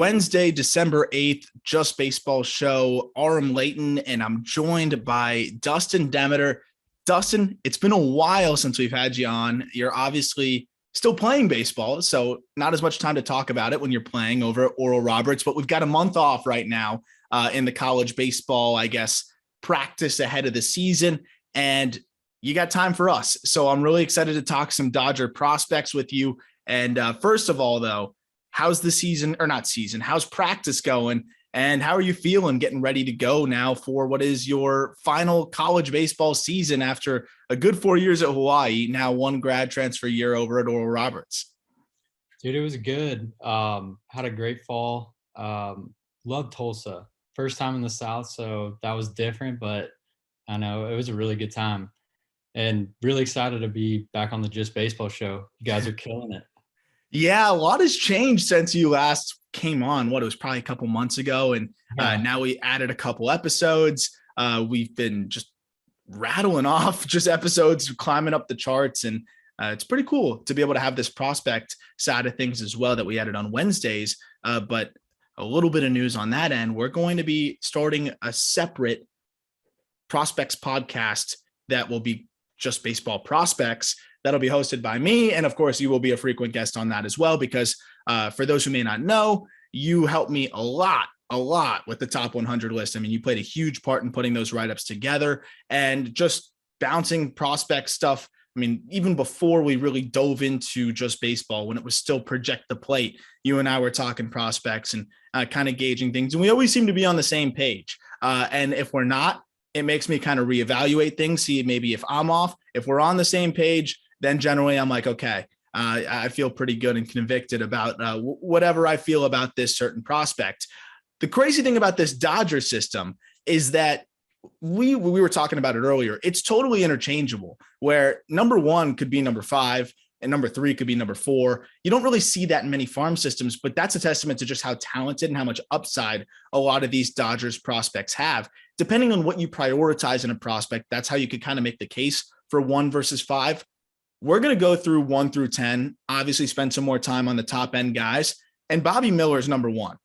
Wednesday, December 8th, Just Baseball show, Aram Layton, and I'm joined by Dustin Demeter. Dustin, it's been a while since we've had you on. You're obviously still playing baseball, so not as much time to talk about it when you're playing over at Oral Roberts, but we've got a month off right now in the college baseball, practice ahead of the season, and you got time for us. So I'm really excited to talk some Dodger prospects with you. And first of all, though, how's practice going? And how are you feeling getting ready to go now for what is your final college baseball season after a good 4 years at Hawaii, now one grad transfer year over at Oral Roberts? Dude, it was good. Had a great fall. Loved Tulsa. First time in the South, so that was different, but I know it was a really good time. And really excited to be back on the Just Baseball show. You guys are killing it. Yeah, a lot has changed since you last came on. It was probably a couple months ago. And now we added a couple episodes. We've been just rattling off just episodes, climbing up the charts. And it's pretty cool to be able to have this prospect side of things as well that we added on Wednesdays. But a little bit of news on that end. We're going to be starting a separate prospects podcast that will be Just Baseball Prospects. That'll be hosted by me. And of course, you will be a frequent guest on that as well, because for those who may not know, you helped me a lot with the top 100 list. I mean, you played a huge part in putting those write-ups together and just bouncing prospect stuff. I mean, even before we really dove into Just Baseball, when it was still Project the Plate, you and I were talking prospects and kind of gauging things. And we always seem to be on the same page. And if we're not, it makes me kind of reevaluate things, see maybe if I'm off. If we're on the same page, then generally I'm like, okay, I feel pretty good and convicted about whatever I feel about this certain prospect. The crazy thing about this Dodger system is that we were talking about it earlier. It's totally interchangeable, where number one could be number 5 and number 3 could be number 4. You don't really see that in many farm systems, but that's a testament to just how talented and how much upside a lot of these Dodgers prospects have. Depending on what you prioritize in a prospect, that's how you could kind of make the case for 1 versus 5. We're going to go through 1 through 10, obviously spend some more time on the top end guys. And Bobby Miller is number 1.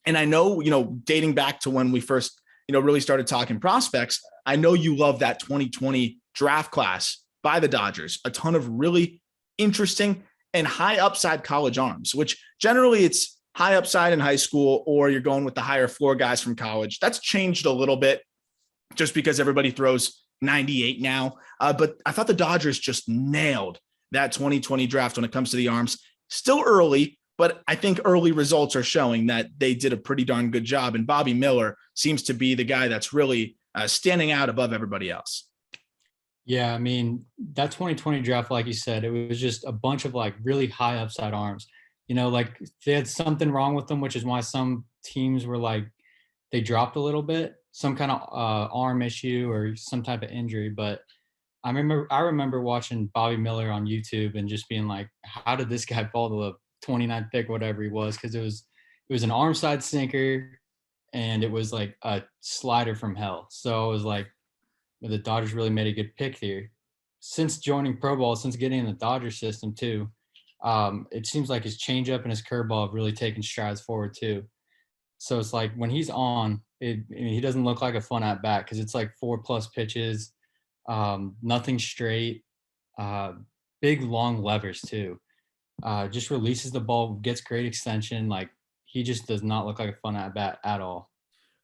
And I know, dating back to when we first, really started talking prospects, I know you love that 2020 draft class by the Dodgers. A ton of really interesting and high upside college arms, which generally it's high upside in high school, or you're going with the higher floor guys from college. That's changed a little bit just because everybody throws 98 now. But I thought the Dodgers just nailed that 2020 draft when it comes to the arms. Still early, but I think early results are showing that they did a pretty darn good job. And Bobby Miller seems to be the guy that's really standing out above everybody else. Yeah, I mean, that 2020 draft, like you said, it was just a bunch of really high upside arms. They had something wrong with them, which is why some teams were they dropped a little bit, some kind of arm issue or some type of injury. But I remember watching Bobby Miller on YouTube and just being like, how did this guy fall to the 29th pick, whatever he was? Because it was an arm side sinker and it was like a slider from hell. So it was like, the Dodgers really made a good pick here. Since joining pro ball, since getting in the Dodger system too, it seems like his changeup and his curveball have really taken strides forward too. So it's like when he's on, he doesn't look like a fun at bat because it's like 4+ pitches, nothing straight, big long levers too. Just releases the ball, gets great extension. He just does not look like a fun at bat at all.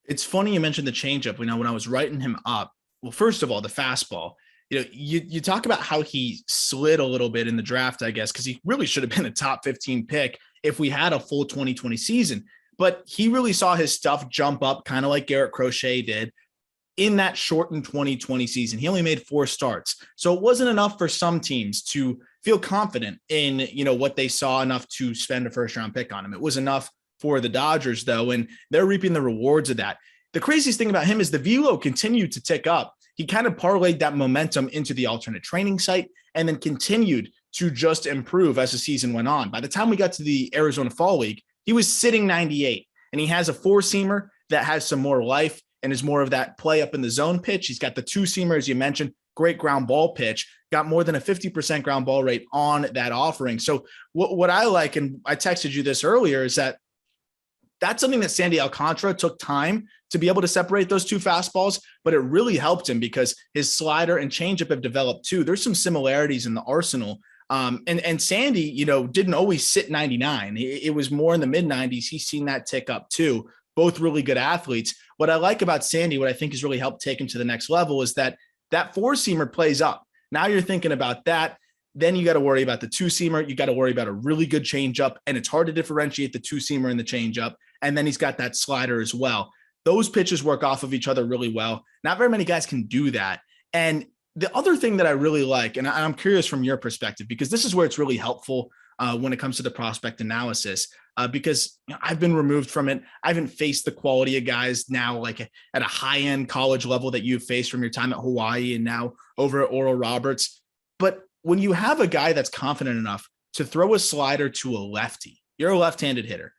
It's funny you mentioned the changeup. When I was writing him up, well, first of all, the fastball. You talk about how he slid a little bit in the draft, I guess, because he really should have been a top 15 pick if we had a full 2020 season. But he really saw his stuff jump up, kind of like Garrett Crochet did in that shortened 2020 season. He only made 4 starts. So it wasn't enough for some teams to feel confident in, what they saw enough to spend a first-round pick on him. It was enough for the Dodgers, though, and they're reaping the rewards of that. The craziest thing about him is the velo continued to tick up. He kind of parlayed that momentum into the alternate training site and then continued to just improve as the season went on. By the time we got to the Arizona Fall League, he was sitting 98, and he has a 4-seamer that has some more life and is more of that play up in the zone pitch. He's got the 2-seamer, as you mentioned, great ground ball pitch, got more than a 50% ground ball rate on that offering. So what I like, and I texted you this earlier, is that that's something that Sandy Alcantara took time to be able to separate those two fastballs, but it really helped him because his slider and changeup have developed too. There's some similarities in the arsenal. And Sandy, you know, didn't always sit 99. It was more in the mid 90s. He's seen that tick up too. Both really good athletes. What I like about Sandy, what I think has really helped take him to the next level is that four-seamer plays up. Now you're thinking about that. Then you got to worry about the two-seamer. You got to worry about a really good changeup, and it's hard to differentiate the two-seamer and the changeup. And then he's got that slider as well. Those pitches work off of each other really well. Not very many guys can do that. And the other thing that I really like, and I'm curious from your perspective, because this is where it's really helpful when it comes to the prospect analysis, because I've been removed from it. I haven't faced the quality of guys now, like at a high-end college level that you've faced from your time at Hawaii and now over at Oral Roberts. But when you have a guy that's confident enough to throw a slider to a lefty, you're a left-handed hitter.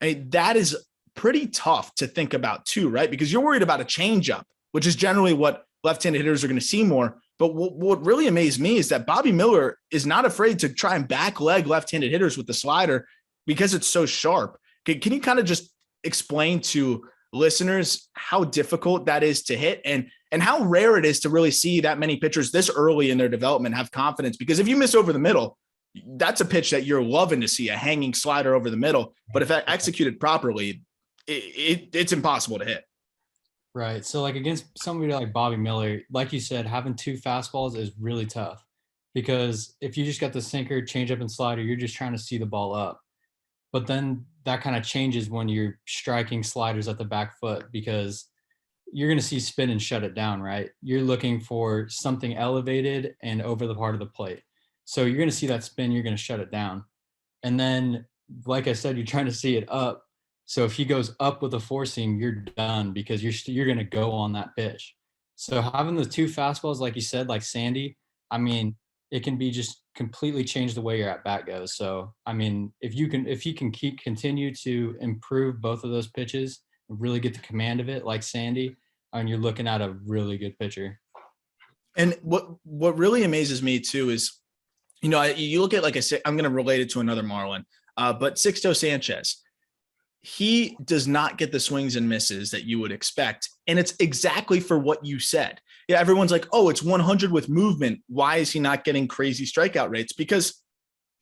I mean, that is pretty tough to think about too, right? Because you're worried about a changeup, which is generally what left-handed hitters are going to see more. But what really amazed me is that Bobby Miller is not afraid to try and back leg left-handed hitters with the slider because it's so sharp. Can you kind of just explain to listeners how difficult that is to hit and how rare it is to really see that many pitchers this early in their development have confidence? Because if you miss over the middle, that's a pitch that you're loving to see, a hanging slider over the middle. But if executed properly, it's impossible to hit. Right. So like against somebody like Bobby Miller, like you said, having two fastballs is really tough because if you just got the sinker, changeup, and slider, you're just trying to see the ball up. But then that kind of changes when you're striking sliders at the back foot because you're going to see spin and shut it down, right? You're looking for something elevated and over the part of the plate. So you're going to see that spin, you're going to shut it down. And then, like I said, you're trying to see it up. So if he goes up with a four seam, you're done because you're going to go on that pitch. So having the two fastballs, like you said, like Sandy, I mean, it can be just completely change the way your at bat goes. So, I mean, if he can continue to improve both of those pitches, really get the command of it like Sandy, and you're looking at a really good pitcher. And what really amazes me too is, you know, you look at, like I said, I'm going to relate it to another Marlin, but Sixto Sanchez. He does not get the swings and misses that you would expect. And it's exactly for what you said. Yeah, everyone's like, oh, it's 100 with movement. Why is he not getting crazy strikeout rates? Because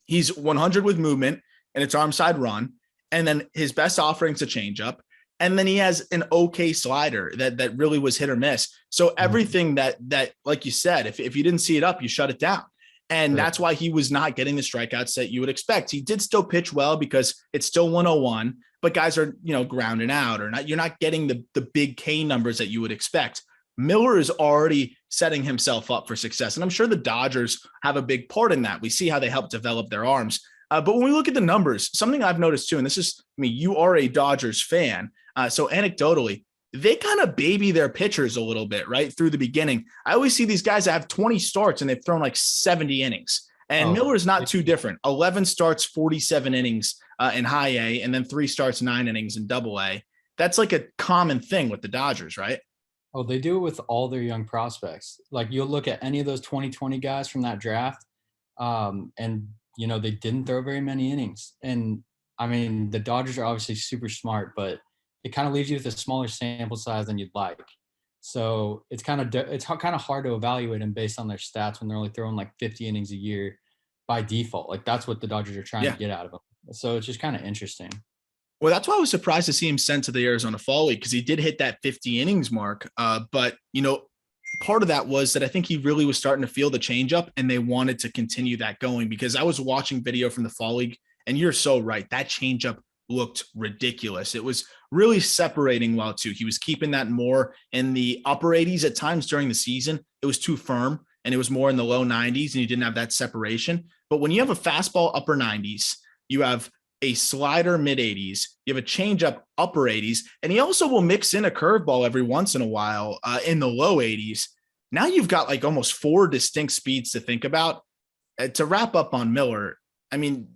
he's 100 with movement and it's arm side run. And then his best offering's a changeup. And then he has an okay slider that really was hit or miss. So everything that like you said, if you didn't see it up, you shut it down. And that's why he was not getting the strikeouts that you would expect. He did still pitch well because it's still 101, but guys are, you know, grounding out or not. You're not getting the big K numbers that you would expect. Miller is already setting himself up for success. And I'm sure the Dodgers have a big part in that. We see how they help develop their arms. But when we look at the numbers, something I've noticed too, and this is, I mean, you are a Dodgers fan. So anecdotally, they kind of baby their pitchers a little bit, right? Through the beginning. I always see these guys that have 20 starts and they've thrown like 70 innings. And Miller's not too different. 11 starts, 47 innings in high A, and then 3 starts, 9 innings in double A. That's like a common thing with the Dodgers, right? Oh, they do it with all their young prospects. Like you'll look at any of those 2020 guys from that draft, and, you know, they didn't throw very many innings. And, I mean, the Dodgers are obviously super smart, but it kind of leaves you with a smaller sample size than you'd like. So it's kind of hard to evaluate them based on their stats when they're only throwing like 50 innings a year by default. Like that's what the Dodgers are trying to get out of them. So it's just kind of interesting. Well, that's why I was surprised to see him sent to the Arizona Fall League because he did hit that 50 innings mark. But, you know, part of that was that I think he really was starting to feel the changeup and they wanted to continue that going because I was watching video from the Fall League and you're so right. That changeup looked ridiculous. It was really separating well too. He was keeping that more in the upper 80s at times during the season. It was too firm and it was more in the low 90s and you didn't have that separation. But when you have a fastball upper 90s, you have a slider mid 80s, you have a changeup upper 80s, and he also will mix in a curveball every once in a while in the low 80s. Now you've got like almost 4 distinct speeds to think about. To wrap up on Miller, I mean,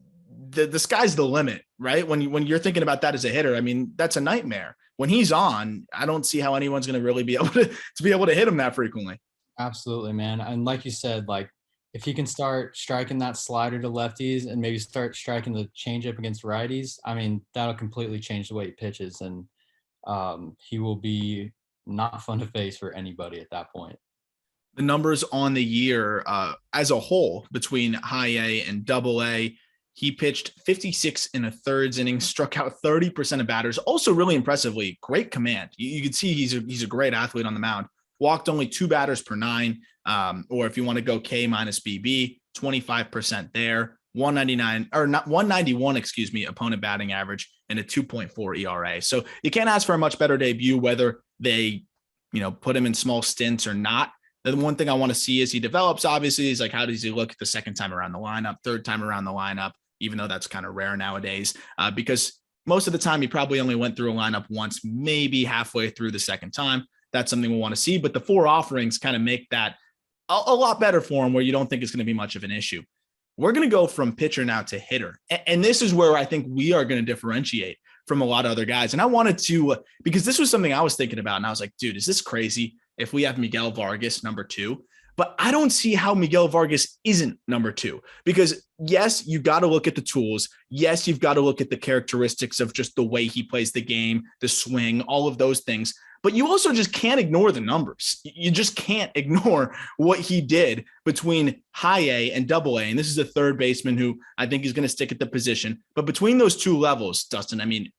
the sky's the limit, right? When you're thinking about that as a hitter, I mean, that's a nightmare. When he's on, I don't see how anyone's going to really be able to hit him that frequently. Absolutely, man. And like you said, like if he can start striking that slider to lefties and maybe start striking the changeup against righties, I mean, that'll completely change the way he pitches, and he will be not fun to face for anybody at that point. The numbers on the year as a whole between high A and double A, he pitched 56 and a thirds innings, struck out 30% of batters. Also really impressively, great command. You can see he's a great athlete on the mound. Walked only 2 batters per 9, or if you want to go K minus BB, 25% there. 199 or not 191, excuse me, opponent batting average and a 2.4 ERA. So you can't ask for a much better debut, whether they, put him in small stints or not. The one thing I want to see as he develops, obviously, is like, how does he look the second time around the lineup, third time around the lineup, even though that's kind of rare nowadays, because most of the time he probably only went through a lineup once, maybe halfway through the second time. That's something we want to see. But the 4 offerings kind of make that a lot better for him, where you don't think it's going to be much of an issue. We're going to go from pitcher now to hitter. And this is where I think we are going to differentiate from a lot of other guys. And I wanted to, because this was something I was thinking about, and I was like, dude, is this crazy if we have Miguel Vargas number 2? But I don't see how Miguel Vargas isn't number 2, because yes, you've got to look at the tools. Yes, you've got to look at the characteristics of just the way he plays the game, the swing, all of those things. But you also just can't ignore the numbers. You just can't ignore what he did between high A and double A. And this is a third baseman who I think is going to stick at the position. But between those 2 levels, Dustin, I mean,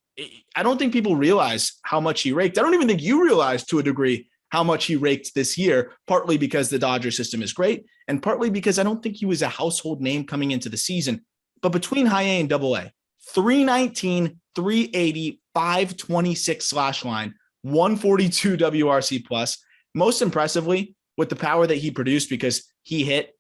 I don't think people realize how much he raked. I don't even think you realize to a degree how much he raked this year, partly because the Dodger system is great, and partly because I don't think he was a household name coming into the season. But between high A and double A, 319, 380, 526 slash line, 142 WRC plus. Most impressively, with the power that he produced, because he hit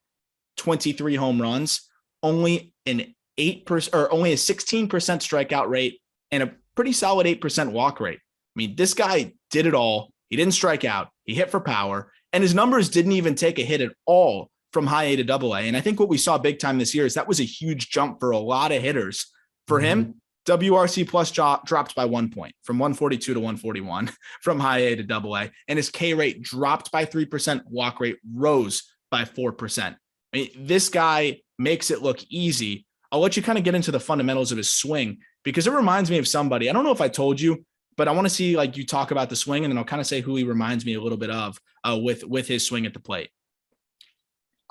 23 home runs, only an 8% or only a 16% strikeout rate and a pretty solid 8% walk rate. I mean, this guy did it all. He didn't strike out. He hit for power, and his numbers didn't even take a hit at all from high A to double A. And I think what we saw big time this year is that was a huge jump for a lot of hitters. For him, WRC plus dropped by 1 point, from 142 to 141 from high A to double A. And his K rate dropped by 3%. Walk rate rose by 4%. I mean, this guy makes it look easy. I'll let you kind of get into the fundamentals of his swing, because it reminds me of somebody. I don't know if I told you, but I want to see like you talk about the swing, and then I'll kind of say who he reminds me a little bit of with his swing at the plate.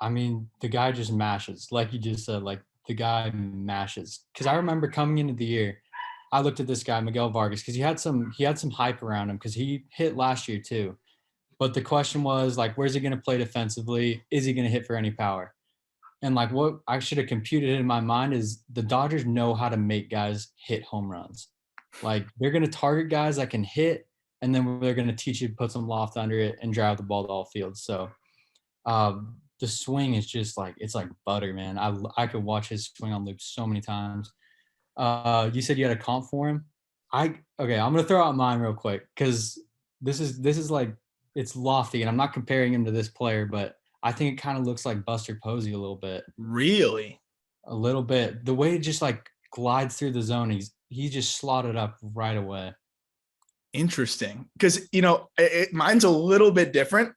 I mean, the guy just mashes, like you just said, like the guy mashes. Because I remember coming into the year, I looked at this guy, Miguel Vargas, because he had some hype around him because he hit last year too. But the question was like, where's he going to play defensively? Is he going to hit for any power? And like what I should have computed in my mind is the Dodgers know how to make guys hit home runs. Like they're going to target guys that can hit, and then they're going to teach you to put some loft under it and drive the ball to all fields. So the swing is just like, it's like butter, man. I could watch his swing on loop so many times. You said you had a comp for him. I'm going to throw out mine real quick, because this is like, it's lofty, and I'm not comparing him to this player, but I think it kind of looks like Buster Posey a little bit. Really? A little bit. The way it just like glides through the zone, he just slotted up right away. Interesting. Because, mine's a little bit different.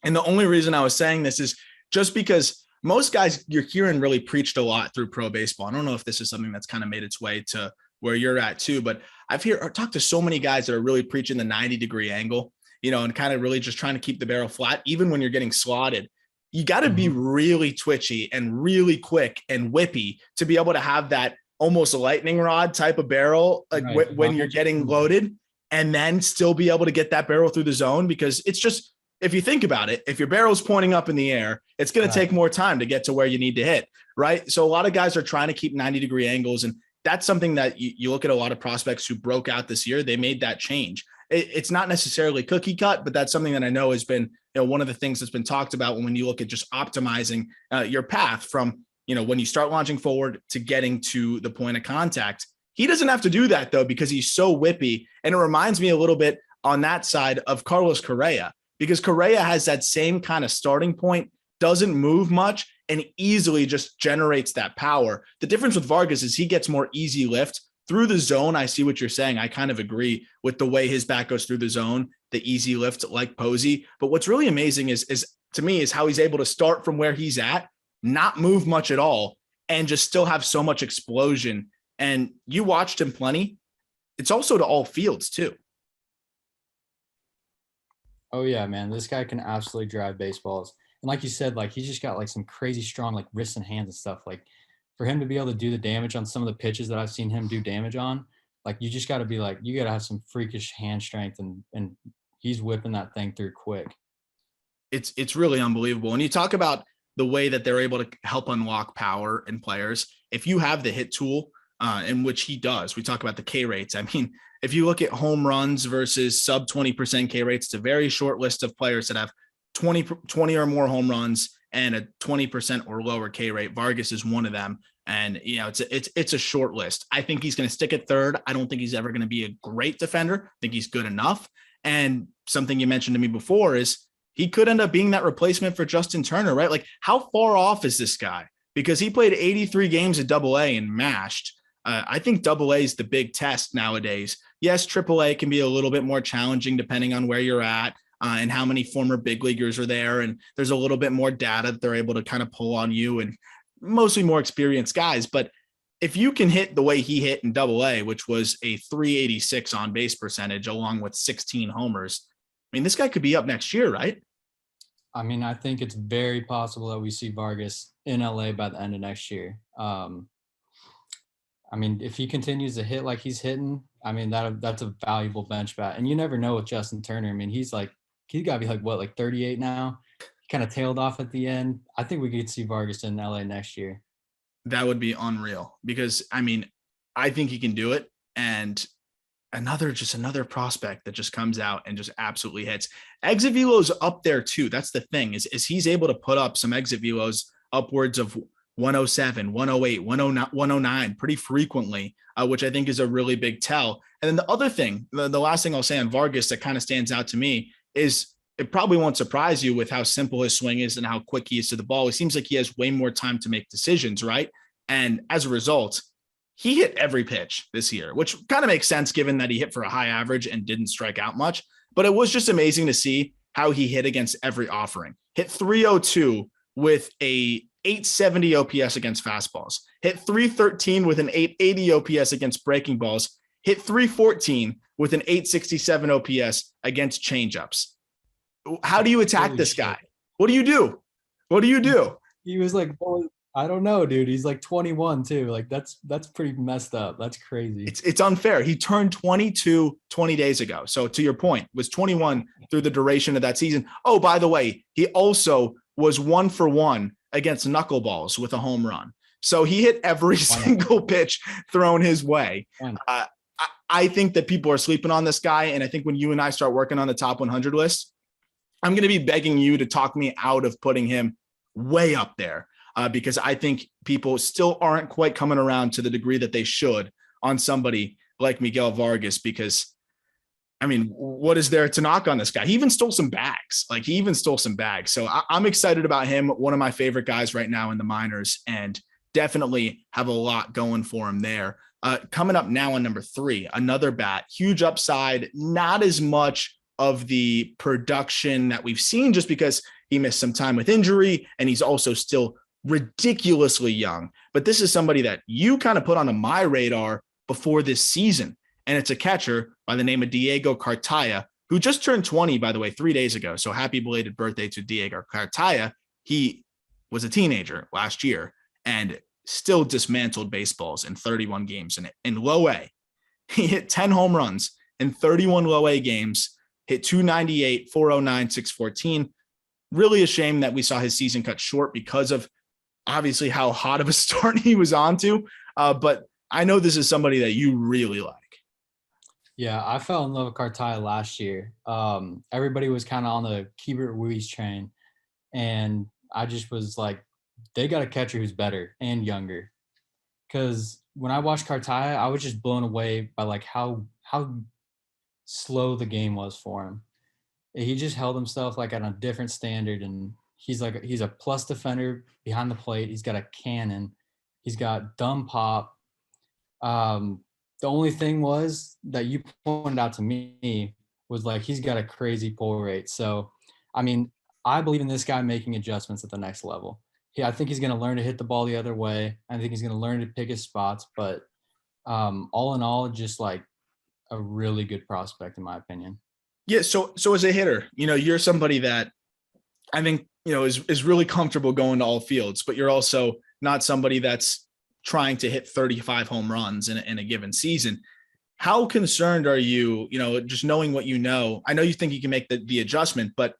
And the only reason I was saying this is just because most guys you're hearing really preached a lot through pro baseball. I don't know if this is something that's kind of made its way to where you're at too, but I've talked to so many guys that are really preaching the 90-degree angle, and kind of really just trying to keep the barrel flat, even when you're getting slotted. You got to be really twitchy and really quick and whippy to be able to have that almost lightning rod type of barrel, like right, when you're getting loaded, and then still be able to get that barrel through the zone. Because it's just, if you think about it, if your barrel's pointing up in the air, it's going to take more time to get to where you need to hit, right? So a lot of guys are trying to keep 90-degree angles, and that's something that you look at a lot of prospects who broke out this year. They made that change. It's not necessarily cookie cut, but that's something that I know has been, one of the things that's been talked about when you look at just optimizing your path from, when you start launching forward to getting to the point of contact. He doesn't have to do that though, because he's so whippy. And it reminds me a little bit on that side of Carlos Correa, because Correa has that same kind of starting point, doesn't move much, and easily just generates that power. The difference with Vargas is he gets more easy lift through the zone. I see what you're saying. I kind of agree with the way his bat goes through the zone, the easy lift like Posey. But what's really amazing is to me is how he's able to start from where he's at not move much at all, and just still have so much explosion. And you watched him plenty. It's also to all fields too. Oh yeah, man, this guy can absolutely drive baseballs. And like you said, like he's just got like some crazy strong like wrists and hands and stuff. Like for him to be able to do the damage on some of the pitches that I've seen him do damage on, like you just got to be like you got to have some freakish hand strength, and he's whipping that thing through quick. It's really unbelievable. And you talk about the way that they're able to help unlock power in players. If you have the hit tool, in which he does, we talk about the K rates. I mean, if you look at home runs versus sub 20% K rates, it's a very short list of players that have 20 or more home runs and a 20% or lower K rate. Vargas is one of them. And, you know, it's a short list. I think he's going to stick at third. I don't think he's ever going to be a great defender. I think he's good enough. And something you mentioned to me before is he could end up being that replacement for Justin Turner, right? Like, how far off is this guy? Because he played 83 games at AA and mashed. I think AA is the big test nowadays. Yes, AAA can be a little bit more challenging depending on where you're at and how many former big leaguers are there. And there's a little bit more data that they're able to kind of pull on you, and mostly more experienced guys. But if you can hit the way he hit in AA, which was a 386 on base percentage along with 16 homers, I mean, this guy could be up next year, right? I mean, I think it's very possible that we see Vargas in LA by the end of next year. I mean, if he continues to hit like he's hitting, I mean, that's a valuable bench bat. And you never know with Justin Turner. I mean, he's got to be like 38 now. He kind of tailed off at the end. I think we could see Vargas in LA next year. That would be unreal because, I mean, I think he can do it. And another prospect that just comes out and just absolutely hits. Exit velo's up there too. That's the thing is he's able to put up some exit velos upwards of 107, 108, 109 pretty frequently, which I think is a really big tell. And then the other thing, the last thing I'll say on Vargas that kind of stands out to me is it probably won't surprise you with how simple his swing is and how quick he is to the ball. It seems like he has way more time to make decisions, right? And as a result, he hit every pitch this year, which kind of makes sense given that he hit for a high average and didn't strike out much. But it was just amazing to see how he hit against every offering. Hit 302 with a 870 OPS against fastballs. Hit 313 with an 880 OPS against breaking balls. Hit 314 with an 867 OPS against changeups. How do you attack this guy? What do you do? What do you do? He was like, I don't know, dude. He's like 21 too. Like that's pretty messed up. That's crazy. It's unfair. He turned 22 20 days ago. So to your point, was 21 through the duration of that season. Oh, by the way, he also was 1-for-1 against knuckleballs with a home run. So he hit every single pitch thrown his way. I think that people are sleeping on this guy. And I think when you and I start working on the top 100 list, I'm going to be begging you to talk me out of putting him way up there. Because I think people still aren't quite coming around to the degree that they should on somebody like Miguel Vargas, because, I mean, what is there to knock on this guy? He even stole some bags. So I'm excited about him. One of my favorite guys right now in the minors, and definitely have a lot going for him there. Coming up now on number 3, another bat, huge upside, not as much of the production that we've seen just because he missed some time with injury and he's also still ridiculously young. But this is somebody that you kind of put onto my radar before this season. And it's a catcher by the name of Diego Kartaya, who just turned 20, by the way, 3 days ago. So happy belated birthday to Diego Kartaya. He was a teenager last year and still dismantled baseballs in 31 games in low A. He hit 10 home runs in 31 low A games, hit 298, 409, 614. Really a shame that we saw his season cut short because of obviously how hot of a start he was on to. But I know this is somebody that you really like. Yeah, I fell in love with Kartaya last year. Everybody was kind of on the Keibert Ruiz train. And I just was like, they got a catcher who's better and younger. Because when I watched Kartaya, I was just blown away by like how slow the game was for him. He just held himself like at a different standard, and he's a plus defender behind the plate. He's got a cannon. He's got dumb pop. The only thing was that you pointed out to me was like he's got a crazy pull rate. So, I mean, I believe in this guy making adjustments at the next level. I think he's going to learn to hit the ball the other way. I think he's going to learn to pick his spots. But all in all, just like a really good prospect, in my opinion. Yeah. So as a hitter, you're somebody that I think, is really comfortable going to all fields, but you're also not somebody that's trying to hit 35 home runs in a given season. How concerned are you, just knowing what I know you think you can make the adjustment, but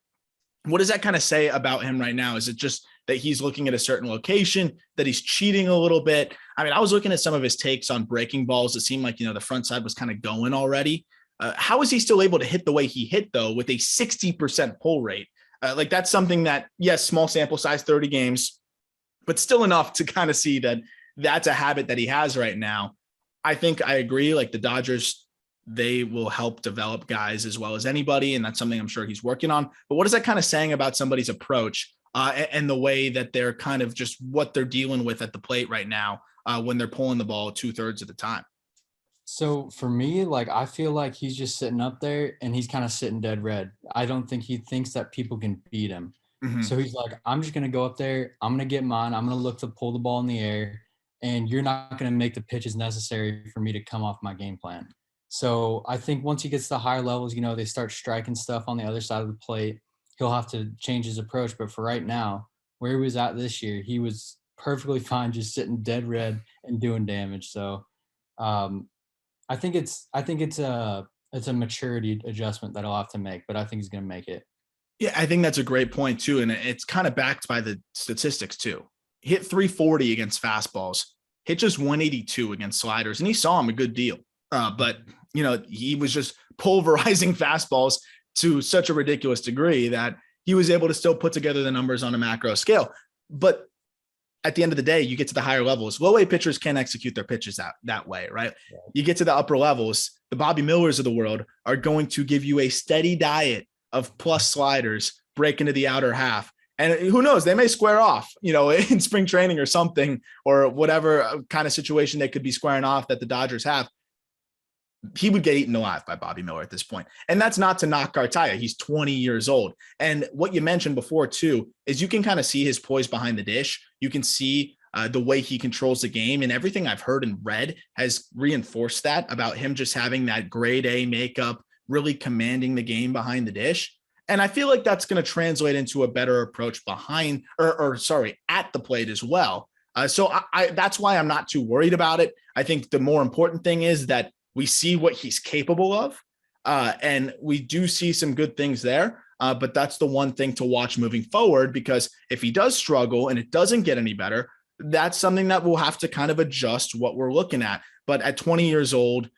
what does that kind of say about him right now? Is it just that he's looking at a certain location, that he's cheating a little bit? I mean, I was looking at some of his takes on breaking balls. It seemed like, the front side was kind of going already. How is he still able to hit the way he hit, though, with a 60% pull rate? Like that's something that, yes, small sample size, 30 games, but still enough to kind of see that that's a habit that he has right now. I think I agree. Like the Dodgers, they will help develop guys as well as anybody. And that's something I'm sure he's working on. But what is that kind of saying about somebody's approach and the way that they're kind of just what they're dealing with at the plate right now when they're pulling the ball 2/3 of the time? So for me, like, I feel like he's just sitting up there and he's kind of sitting dead red. I don't think he thinks that people can beat him. Mm-hmm. So he's like, I'm just going to go up there. I'm going to get mine. I'm going to look to pull the ball in the air, and you're not going to make the pitches necessary for me to come off my game plan. So I think once he gets to the higher levels, they start striking stuff on the other side of the plate. He'll have to change his approach. But for right now, where he was at this year, he was perfectly fine just sitting dead red and doing damage. So I think it's a maturity adjustment that I'll have to make, but I think he's going to make it. Yeah, I think that's a great point too. And it's kind of backed by the statistics too. Hit 340 against fastballs, hit just 182 against sliders, and he saw him a good deal. But he was just pulverizing fastballs to such a ridiculous degree that he was able to still put together the numbers on a macro scale. But at the end of the day, you get to the higher levels. Low A pitchers can't execute their pitches that way, right? Yeah. You get to the upper levels, the Bobby Millers of the world are going to give you a steady diet of plus sliders, break into the outer half. And who knows, they may square off, in spring training or something, or whatever kind of situation they could be squaring off that the Dodgers have. He would get eaten alive by Bobby Miller at this point. And that's not to knock Kartaya. He's 20 years old. And what you mentioned before too, is you can kind of see his poise behind the dish. You can see the way he controls the game, and everything I've heard and read has reinforced that about him just having that grade A makeup, really commanding the game behind the dish. And I feel like that's going to translate into a better approach behind at the plate as well. So that's why I'm not too worried about it. I think the more important thing is that we see what he's capable of, and we do see some good things there. But that's the one thing to watch moving forward, because if he does struggle and it doesn't get any better, that's something that we'll have to kind of adjust what we're looking at. But at 20 years old,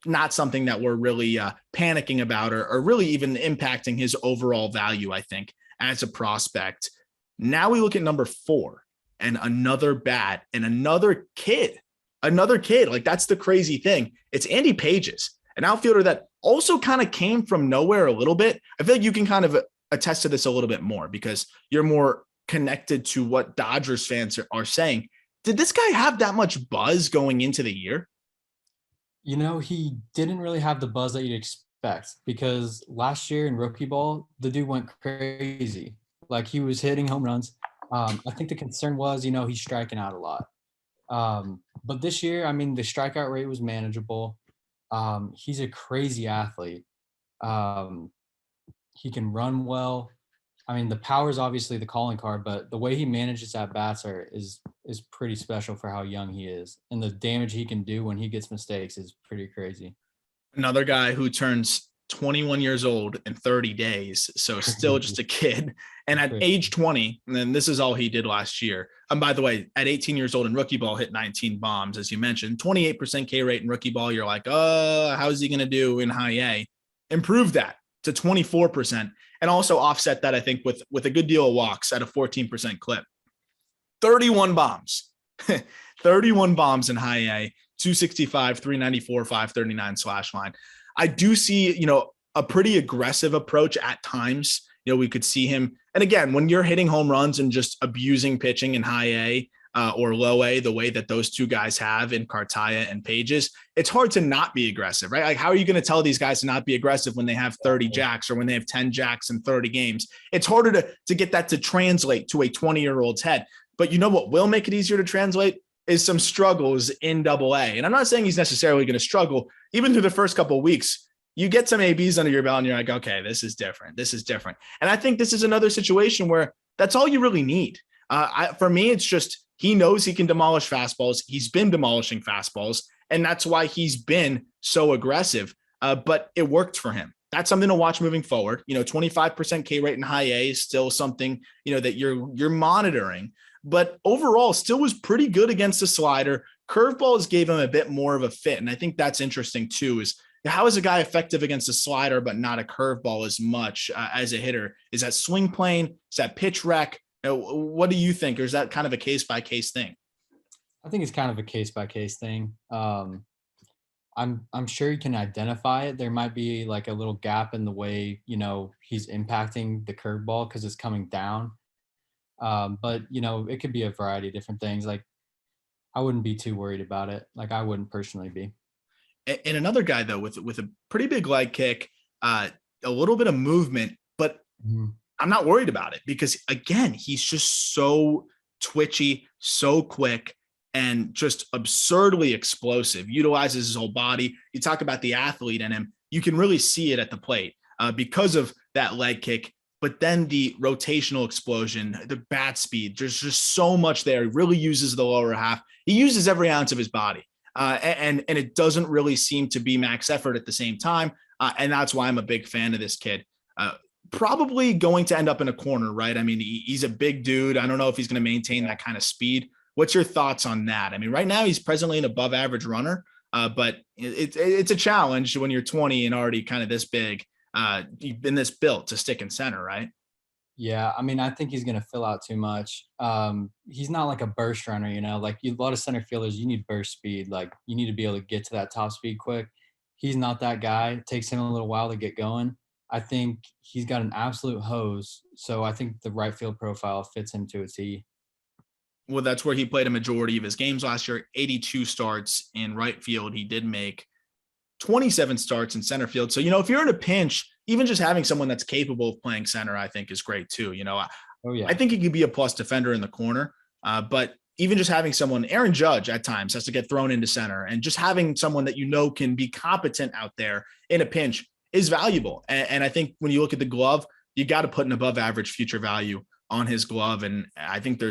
not something that we're really panicking about or really even impacting his overall value, I think, as a prospect. Now we look at number 4 and another bat and another kid. Like, that's the crazy thing. It's Andy Pages, an outfielder that also kind of came from nowhere a little bit. I feel like you can kind of attest to this a little bit more because you're more connected to what Dodgers fans are saying. Did this guy have that much buzz going into the year? He didn't really have the buzz that you'd expect, because last year in rookie ball, the dude went crazy. Like, he was hitting home runs. I think the concern was, he's striking out a lot. But this year, I mean, the strikeout rate was manageable. He's a crazy athlete. He can run well. I mean, the power is obviously the calling card, but the way he manages at bats is pretty special for how young he is. And the damage he can do when he gets mistakes is pretty crazy. Another guy who turns 21 years old in 30 days. So still just a kid. And at age 20, and then this is all he did last year. And by the way, at 18 years old in rookie ball, hit 19 bombs, as you mentioned, 28% K rate in rookie ball. You're like, how's he going to do in high A? Improve that to 24%. And also offset that, I think, with a good deal of walks at a 14% clip. 31 bombs. 31 bombs in high A, 265, 394, 539 slash line. I do see, a pretty aggressive approach at times. We could see him. And again, when you're hitting home runs and just abusing pitching in high A, or low A, the way that those two guys have in Kartaya and Pages, it's hard to not be aggressive, right? Like, how are you going to tell these guys to not be aggressive when they have 30 jacks or when they have 10 jacks in 30 games? It's harder to get that to translate to a 20-year-old's head. But you know what will make it easier to translate is some struggles in Double A. And I'm not saying he's necessarily going to struggle. Even through the first couple of weeks, you get some ABs under your belt and you're like, okay, this is different. This is different. And I think this is another situation where that's all you really need. For me, it's just he knows he can demolish fastballs. He's been demolishing fastballs, and that's why he's been so aggressive. But it worked for him. That's something to watch moving forward. 25% K rate in high A is still something, that you're monitoring. But overall, still was pretty good against the slider. Curveballs gave him a bit more of a fit, and I think that's interesting too. Is how is a guy effective against a slider but not a curveball as much as a hitter? Is that swing plane? Is that pitch rec? What do you think? Or is that kind of a case-by-case thing? I think it's kind of a case-by-case thing. I'm sure you can identify it. There might be like a little gap in the way, he's impacting the curveball because it's coming down. But, it could be a variety of different things. Like, I wouldn't be too worried about it. Like, I wouldn't personally be. And another guy, though, with a pretty big leg kick, a little bit of movement, but I'm not worried about it because, again, he's just so twitchy, so quick, and just absurdly explosive, utilizes his whole body. You talk about the athlete in him. You can really see it at the plate because of that leg kick, but then the rotational explosion, the bat speed, there's just so much there. He really uses the lower half. He uses every ounce of his body. And it doesn't really seem to be max effort at the same time. And that's why I'm a big fan of this kid. Probably going to end up in a corner, right? I mean, he's a big dude. I don't know if he's going to maintain that kind of speed. What's your thoughts on that? I mean, right now he's presently an above average runner, but it's a challenge when you're 20 and already kind of this big. You've been this built to stick in center, right? Yeah, I mean, I think he's going to fill out too much. He's not like a burst runner, like a lot of center fielders, you need burst speed. Like, you need to be able to get to that top speed quick. He's not that guy. It takes him a little while to get going. I think he's got an absolute hose. So I think the right field profile fits him to a T. Well, that's where he played a majority of his games last year, 82 starts in right field. He did make 27 starts in center field. So, if you're in a pinch, even just having someone that's capable of playing center, I think is great too. I think he could be a plus defender in the corner. But even just having someone, Aaron Judge at times has to get thrown into center, and just having someone that can be competent out there in a pinch is valuable. And I think when you look at the glove, you got to put an above average future value on his glove. And I think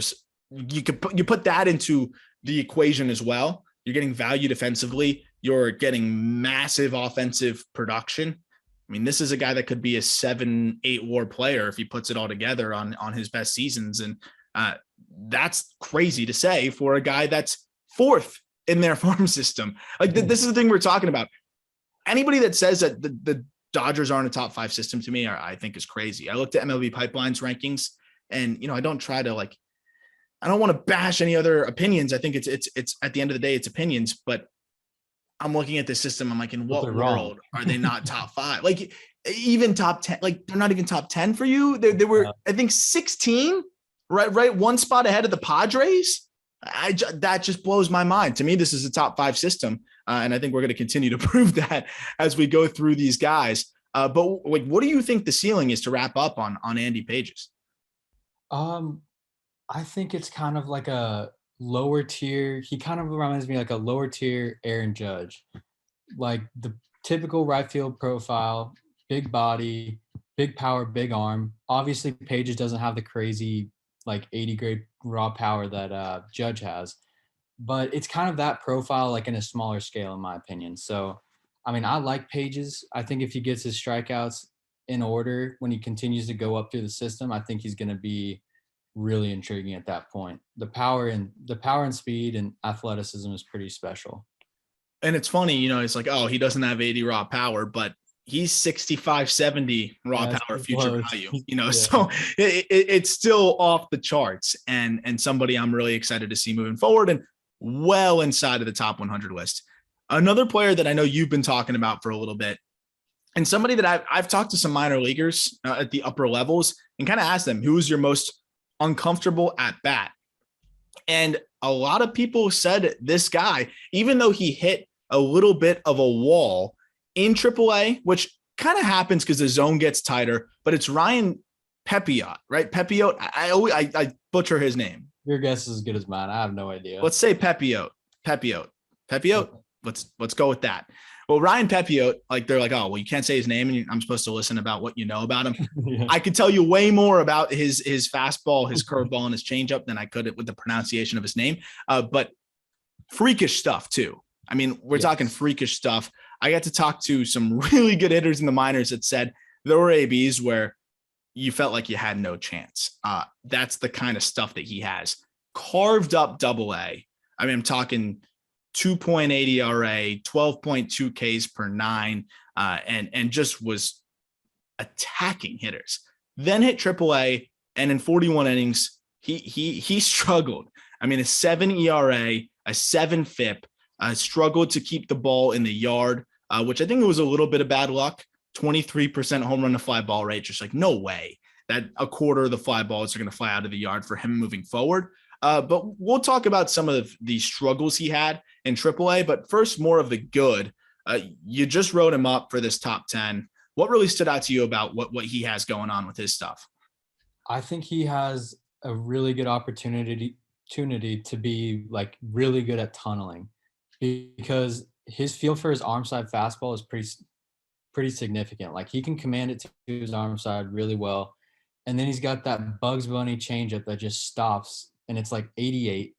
you put that into the equation as well. You're getting value defensively. You're getting massive offensive production. I mean, this is a guy that could be a 7-8 WAR player if he puts it all together on his best seasons. And that's crazy to say for a guy that's fourth in their farm system. Like, this is the thing we're talking about. Anybody that says that the Dodgers aren't a top 5 system to me, I think is crazy. I looked at MLB Pipeline's rankings, and I don't try to I don't want to bash any other opinions. I think it's at the end of the day, it's opinions, but I'm looking at this system. I'm like, in what world are they not top 5? Like, even top 10, like they're not even top 10 for you. They were, I think 16, right. One spot ahead of the Padres. That just blows my mind. To me, this is a top 5 system. And I think we're going to continue to prove that as we go through these guys. But what do you think the ceiling is to wrap up on Andy Pages? I think it's kind of like a lower tier. He kind of reminds me like a lower tier Aaron Judge, like the typical right field profile, big body, big power, big arm. Obviously, Pages doesn't have the crazy like 80 grade raw power that Judge has, but it's kind of that profile, like in a smaller scale, in my opinion. So, I mean, I like Pages. I think if he gets his strikeouts in order when he continues to go up through the system, I think he's going to be really intriguing at that point. The power and speed and athleticism is pretty special. And it's funny, it's like, oh, he doesn't have 80 raw power, but he's 65, 70 raw power future value, Yeah. So it's still off the charts, and somebody I'm really excited to see moving forward and well inside of the top 100 list. Another player that I know you've been talking about for a little bit, and somebody that I've talked to some minor leaguers at the upper levels and kind of asked them, who's your most uncomfortable at bat? And a lot of people said this guy, even though he hit a little bit of a wall in AAA, which kind of happens because the zone gets tighter, but it's Ryan Pepiot, right? Pepiot. I butcher his name. Your guess is as good as mine. I have no idea. Let's say Pepiot. Let's go with that. Well, Ryan Pepiot, like they're like, oh, well, you can't say his name, and I'm supposed to listen about what you know about him. Yeah. I could tell you way more about his fastball, his curveball, and his changeup than I could with the pronunciation of his name. But freakish stuff too. I mean, we're talking freakish stuff. I got to talk to some really good hitters in the minors that said there were ABs where you felt like you had no chance. That's the kind of stuff that he has. Carved up AA. I mean, I'm talking 2.8 ERA, 12.2 Ks per 9, and just was attacking hitters. Then hit AAA, and in 41 innings, he struggled. I mean, a 7 ERA, a 7 FIP, struggled to keep the ball in the yard, which I think it was a little bit of bad luck. 23% home run to fly ball rate, just like no way that a quarter of the fly balls are going to fly out of the yard for him moving forward. But we'll talk about some of the struggles he had in AAA. But first, more of the good. You just wrote him up for this top 10. What really stood out to you about what he has going on with his stuff? I think he has a really good opportunity to be like really good at tunneling, because his feel for his arm side fastball is pretty significant. Like he can command it to his arm side really well. And then he's got that Bugs Bunny changeup that just stops, and it's like 88.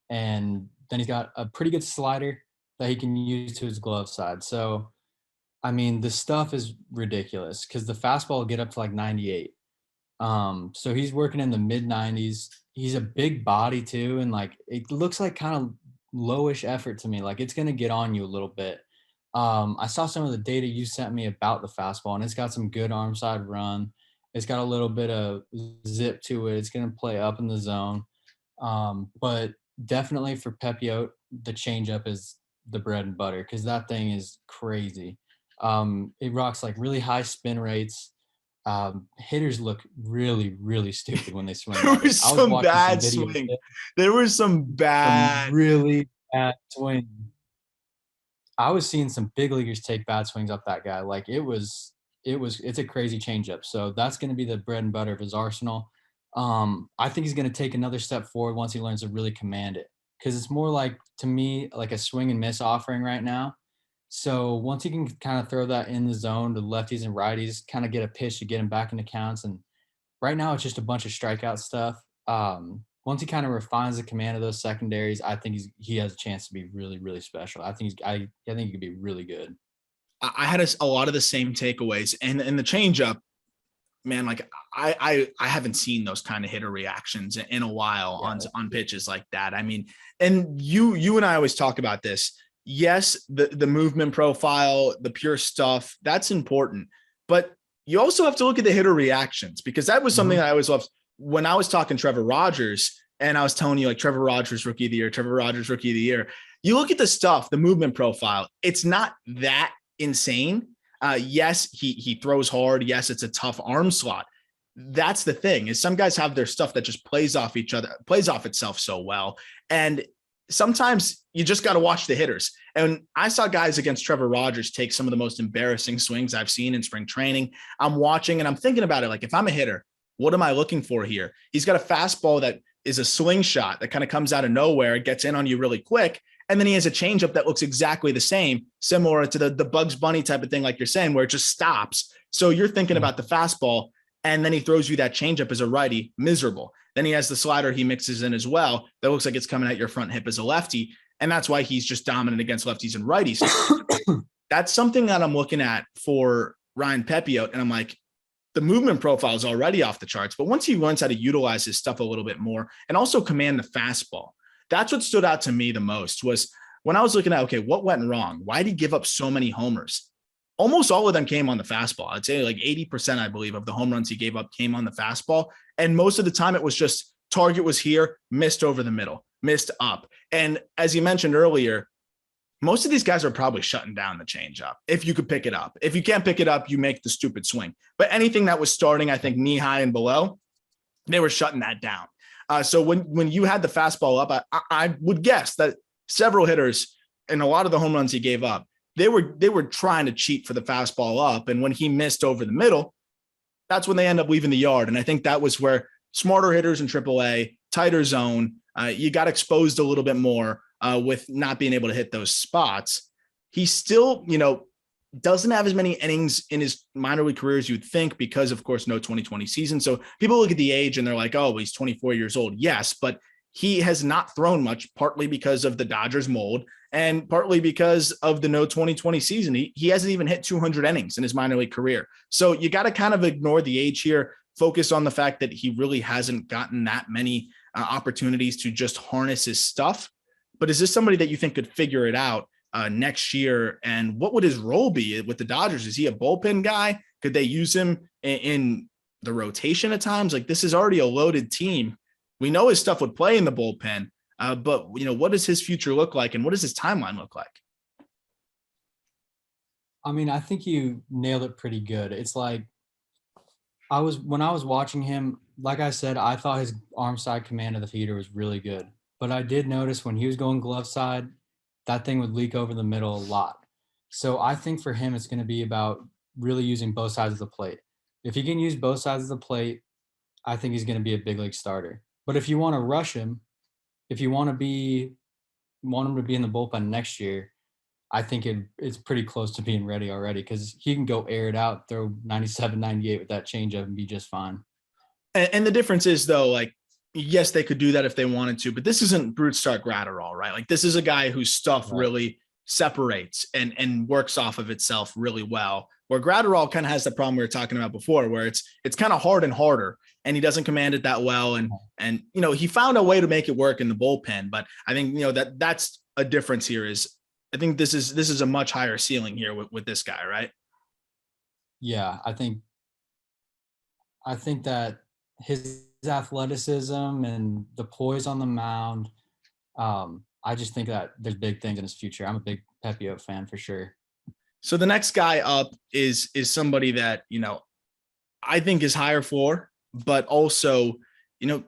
And then he's got a pretty good slider that he can use to his glove side. So, I mean, the stuff is ridiculous because the fastball will get up to like 98. So he's working in the mid 90s. He's a big body too. And like, it looks like kind of lowish effort to me. Like it's going to get on you a little bit. I saw some of the data you sent me about the fastball, and it's got some good arm side run. It's got a little bit of zip to it. It's going to play up in the zone. But definitely for Pepiot, the changeup is the bread and butter because that thing is crazy. It rocks like really high spin rates. Hitters look really, really stupid when they swing. There was some bad swing. There was some really bad swing. I was seeing some big leaguers take bad swings up that guy. Like it's a crazy changeup. So that's going to be the bread and butter of his arsenal. I think he's going to take another step forward once he learns to really command it, because it's more like, to me, like a swing and miss offering right now. So once he can kind of throw that in the zone to lefties and righties, kind of get a pitch to get him back into counts. And right now it's just a bunch of strikeout stuff. Once he kind of refines the command of those secondaries, I think he has a chance to be really, really special. I think he could be really good. I had a lot of the same takeaways, and the changeup, man, like I haven't seen those kind of hitter reactions in a while on pitches like that. I mean, and you and I always talk about this. Yes, the movement profile, the pure stuff, that's important, but you also have to look at the hitter reactions, because that was something that I always loved when I was talking Trevor Rogers, and I was telling you like Trevor Rogers rookie of the year. You look at the stuff, the movement profile, it's not that insane. Yes, he throws hard. Yes, it's a tough arm slot. That's the thing, is some guys have their stuff that just plays off itself so well. And sometimes you just got to watch the hitters. And I saw guys against Trevor Rogers take some of the most embarrassing swings I've seen in spring training. I'm watching and I'm thinking about it. Like, if I'm a hitter, what am I looking for here? He's got a fastball that is a slingshot that kind of comes out of nowhere, gets in on you really quick. And then he has a changeup that looks exactly the same, similar to the Bugs Bunny type of thing, like you're saying, where it just stops. So you're thinking about the fastball, and then he throws you that changeup as a righty, miserable. Then he has the slider he mixes in as well that looks like it's coming at your front hip as a lefty, and that's why he's just dominant against lefties and righties. That's something that I'm looking at for Ryan Pepiot, and I'm like, the movement profile is already off the charts, but once he learns how to utilize his stuff a little bit more and also command the fastball, that's what stood out to me the most, was when I was looking at, okay, what went wrong? Why did he give up so many homers? Almost all of them came on the fastball. I'd say like 80%, I believe, of the home runs he gave up came on the fastball. And most of the time it was just target was here, missed over the middle, missed up. And as you mentioned earlier, most of these guys are probably shutting down the changeup if you could pick it up. If you can't pick it up, you make the stupid swing. But anything that was starting, I think, knee high and below, they were shutting that down. So when you had the fastball up, I would guess that several hitters and a lot of the home runs he gave up, they were trying to cheat for the fastball up. And when he missed over the middle, that's when they end up leaving the yard. And I think that was where smarter hitters in AAA, tighter zone, you got exposed a little bit more with not being able to hit those spots. He still, doesn't have as many innings in his minor league career as you'd think because, of course, no 2020 season. So people look at the age and they're like, oh, he's 24 years old. Yes, but he has not thrown much, partly because of the Dodgers mold and partly because of the no 2020 season. He hasn't even hit 200 innings in his minor league career. So you got to kind of ignore the age here, focus on the fact that he really hasn't gotten that many opportunities to just harness his stuff. But is this somebody that you think could figure it out next year? And what would his role be with the Dodgers? Is he a bullpen guy? Could they use him in the rotation at times? Like, this is already a loaded team. We know his stuff would play in the bullpen, but what does his future look like, and what does his timeline look like? I mean, I think you nailed it pretty good. It's like when I was watching him, like I said, I thought his arm side command of the heater was really good. But I did notice when he was going glove side, that thing would leak over the middle a lot. So I think for him, it's going to be about really using both sides of the plate. If he can use both sides of the plate, I think he's going to be a big league starter. But if you want to rush him, if you want him to be in the bullpen next year, I think it's pretty close to being ready already because he can go air it out, throw 97, 98 with that changeup and be just fine. And the difference is, though, like, yes, they could do that if they wanted to, but this isn't Brute Stark Gratterall, right? Like, this is a guy whose stuff really separates and works off of itself really well, where Gratterall kind of has the problem we were talking about before, where it's kind of hard and harder, and he doesn't command it that well. And he found a way to make it work in the bullpen, but I think, that's a difference here. Is I think this is a much higher ceiling here with this guy, right? Yeah, I think that his athleticism and the poise on the mound, I just think that there's big things in his future. I'm a big Pepio fan for sure. So the next guy up is somebody that, I think is higher floor, but also,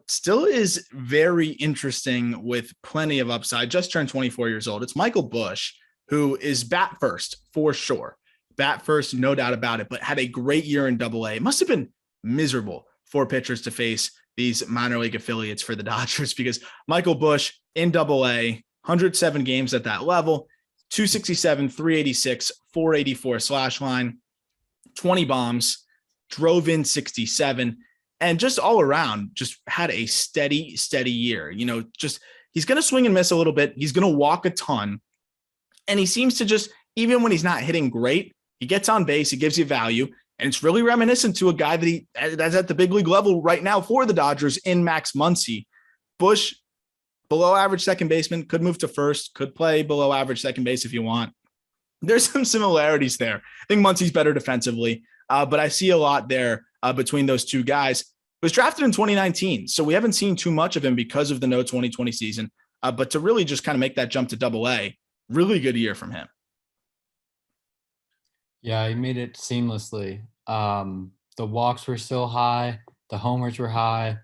still is very interesting with plenty of upside. Just turned 24 years old. It's Michael Busch, who is bat first for sure. Bat first, no doubt about it, but had a great year in Double-A. It must have been miserable for pitchers to face these minor league affiliates for the Dodgers, because Michael Busch in Double-A, 107 games at that level, 267, 386, 484 slash line, 20 bombs, drove in 67, and just all around just had a steady year. Just he's going to swing and miss a little bit. He's going to walk a ton. And he seems to just, even when he's not hitting great, he gets on base, he gives you value. And it's really reminiscent to a guy that's at the big league level right now for the Dodgers in Max Muncy. Busch, below average second baseman, could move to first, could play below average second base if you want. There's some similarities there. I think Muncy's better defensively, but I see a lot there between those two guys. He was drafted in 2019, so we haven't seen too much of him because of the no 2020 season. But to really just kind of make that jump to Double-A, really good year from him. Yeah, he made it seamlessly. The walks were still high. The homers were high.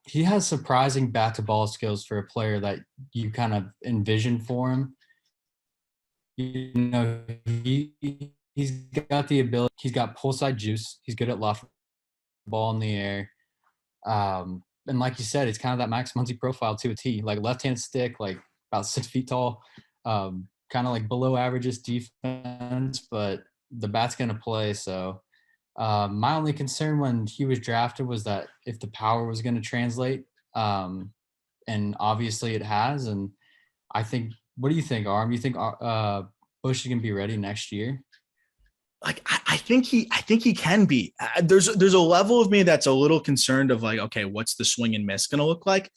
He has surprising bat-to-ball skills for a player that you kind of envision for him. He's got the ability. He's got pull-side juice. He's good at left ball in the air. And like you said, it's kind of that Max Muncy profile to a T, like left-hand stick, like about 6 feet tall. Kind of like below averages defense, but the bat's going to play. So my only concern when he was drafted was that if the power was going to translate, and obviously it has. And I think, what do you think, Aram? You think Busch is going to be ready next year? Like, I think he can be. There's a level of me that's a little concerned of like, okay, what's the swing and miss going to look like?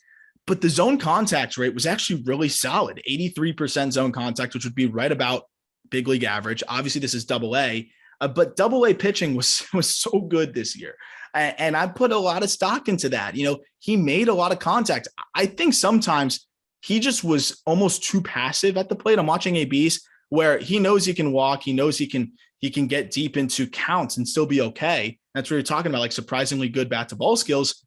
But the zone contact rate was actually really solid, 83% zone contact, which would be right about big league average. Obviously, this is Double-A, but Double-A pitching was so good this year. And I put a lot of stock into that. He made a lot of contact. I think sometimes he just was almost too passive at the plate. I'm watching ABs where he knows he can walk. He knows he can get deep into counts and still be okay. That's what you're talking about, like surprisingly good bat to ball skills.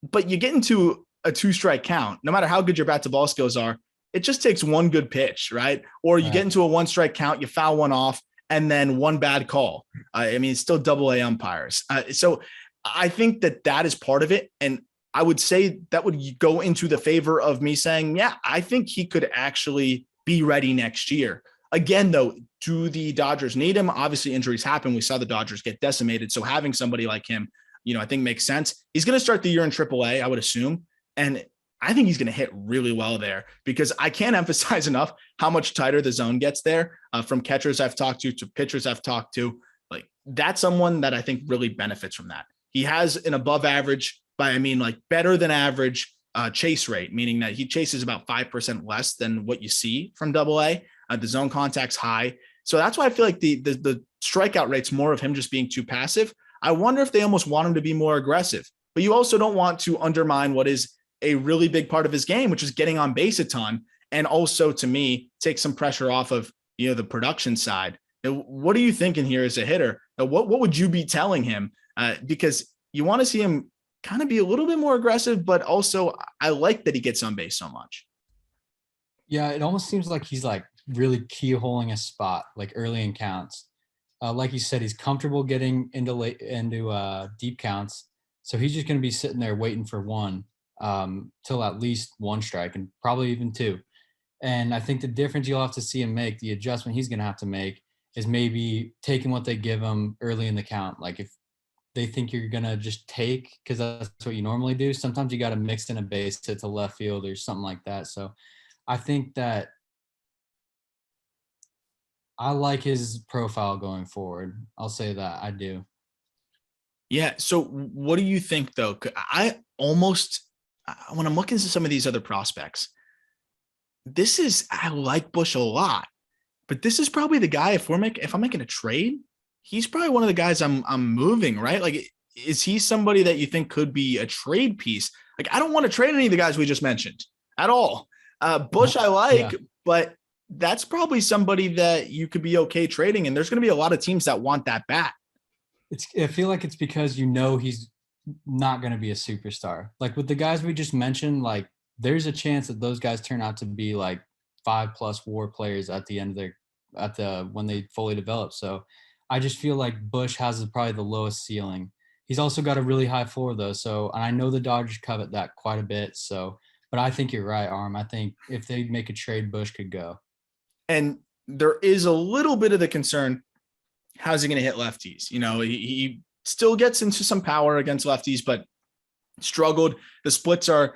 but you get into a 2-strike count, no matter how good your bat to ball skills are, it just takes one good pitch, right? Or you get into a 1-strike count, you foul one off, and then one bad call. I mean, it's still AA umpires. So I think that is part of it. And I would say that would go into the favor of me saying, yeah, I think he could actually be ready next year. Again, though, do the Dodgers need him? Obviously, injuries happen. We saw the Dodgers get decimated. So having somebody like him, I think makes sense. He's going to start the year in AAA, I would assume. And I think he's going to hit really well there, because I can't emphasize enough how much tighter the zone gets there, from catchers I've talked to pitchers I've talked to. Like, that's someone that I think really benefits from that. He has an above average, better than average chase rate, meaning that he chases about 5% less than what you see from AA. The zone contact's high. So that's why I feel like the strikeout rate's more of him just being too passive. I wonder if they almost want him to be more aggressive, but you also don't want to undermine what is a really big part of his game, which is getting on base a ton. And also, to me, take some pressure off of, the production side. What are you thinking here as a hitter? What would you be telling him? Because you want to see him kind of be a little bit more aggressive, but also I like that he gets on base so much. Yeah, it almost seems like he's like really keyholing a spot, like early in counts. Like you said, he's comfortable getting into deep counts. So he's just going to be sitting there waiting for one till at least 1 strike, and probably even 2. And I think the difference you'll have to see him make, the adjustment he's going to have to make, is maybe taking what they give him early in the count. Like, if they think you're going to just take, because that's what you normally do, sometimes you got to mix in a base hit to left field or something like that. So I think that I like his profile going forward. I'll say that I do. Yeah. So what do you think, though? When I'm looking at some of these other prospects, I like Bush a lot, but this is probably the guy, if I'm making a trade, he's probably one of the guys I'm moving, right? Like, is he somebody that you think could be a trade piece? Like, I don't want to trade any of the guys we just mentioned at all. Bush I like, but that's probably somebody that you could be okay trading. And there's going to be a lot of teams that want that bat. I feel like it's because he's not going to be a superstar. Like, with the guys we just mentioned, like, there's a chance that those guys turn out to be like 5+ WAR players at the end of when they fully develop. So I just feel like Bush has probably the lowest ceiling. He's also got a really high floor, though. So, and I know the Dodgers covet that quite a bit. So, but I think you're right, Aram. I think if they make a trade, Bush could go. And there is a little bit of the concern, how's he going to hit lefties? He still gets into some power against lefties, but struggled. The splits are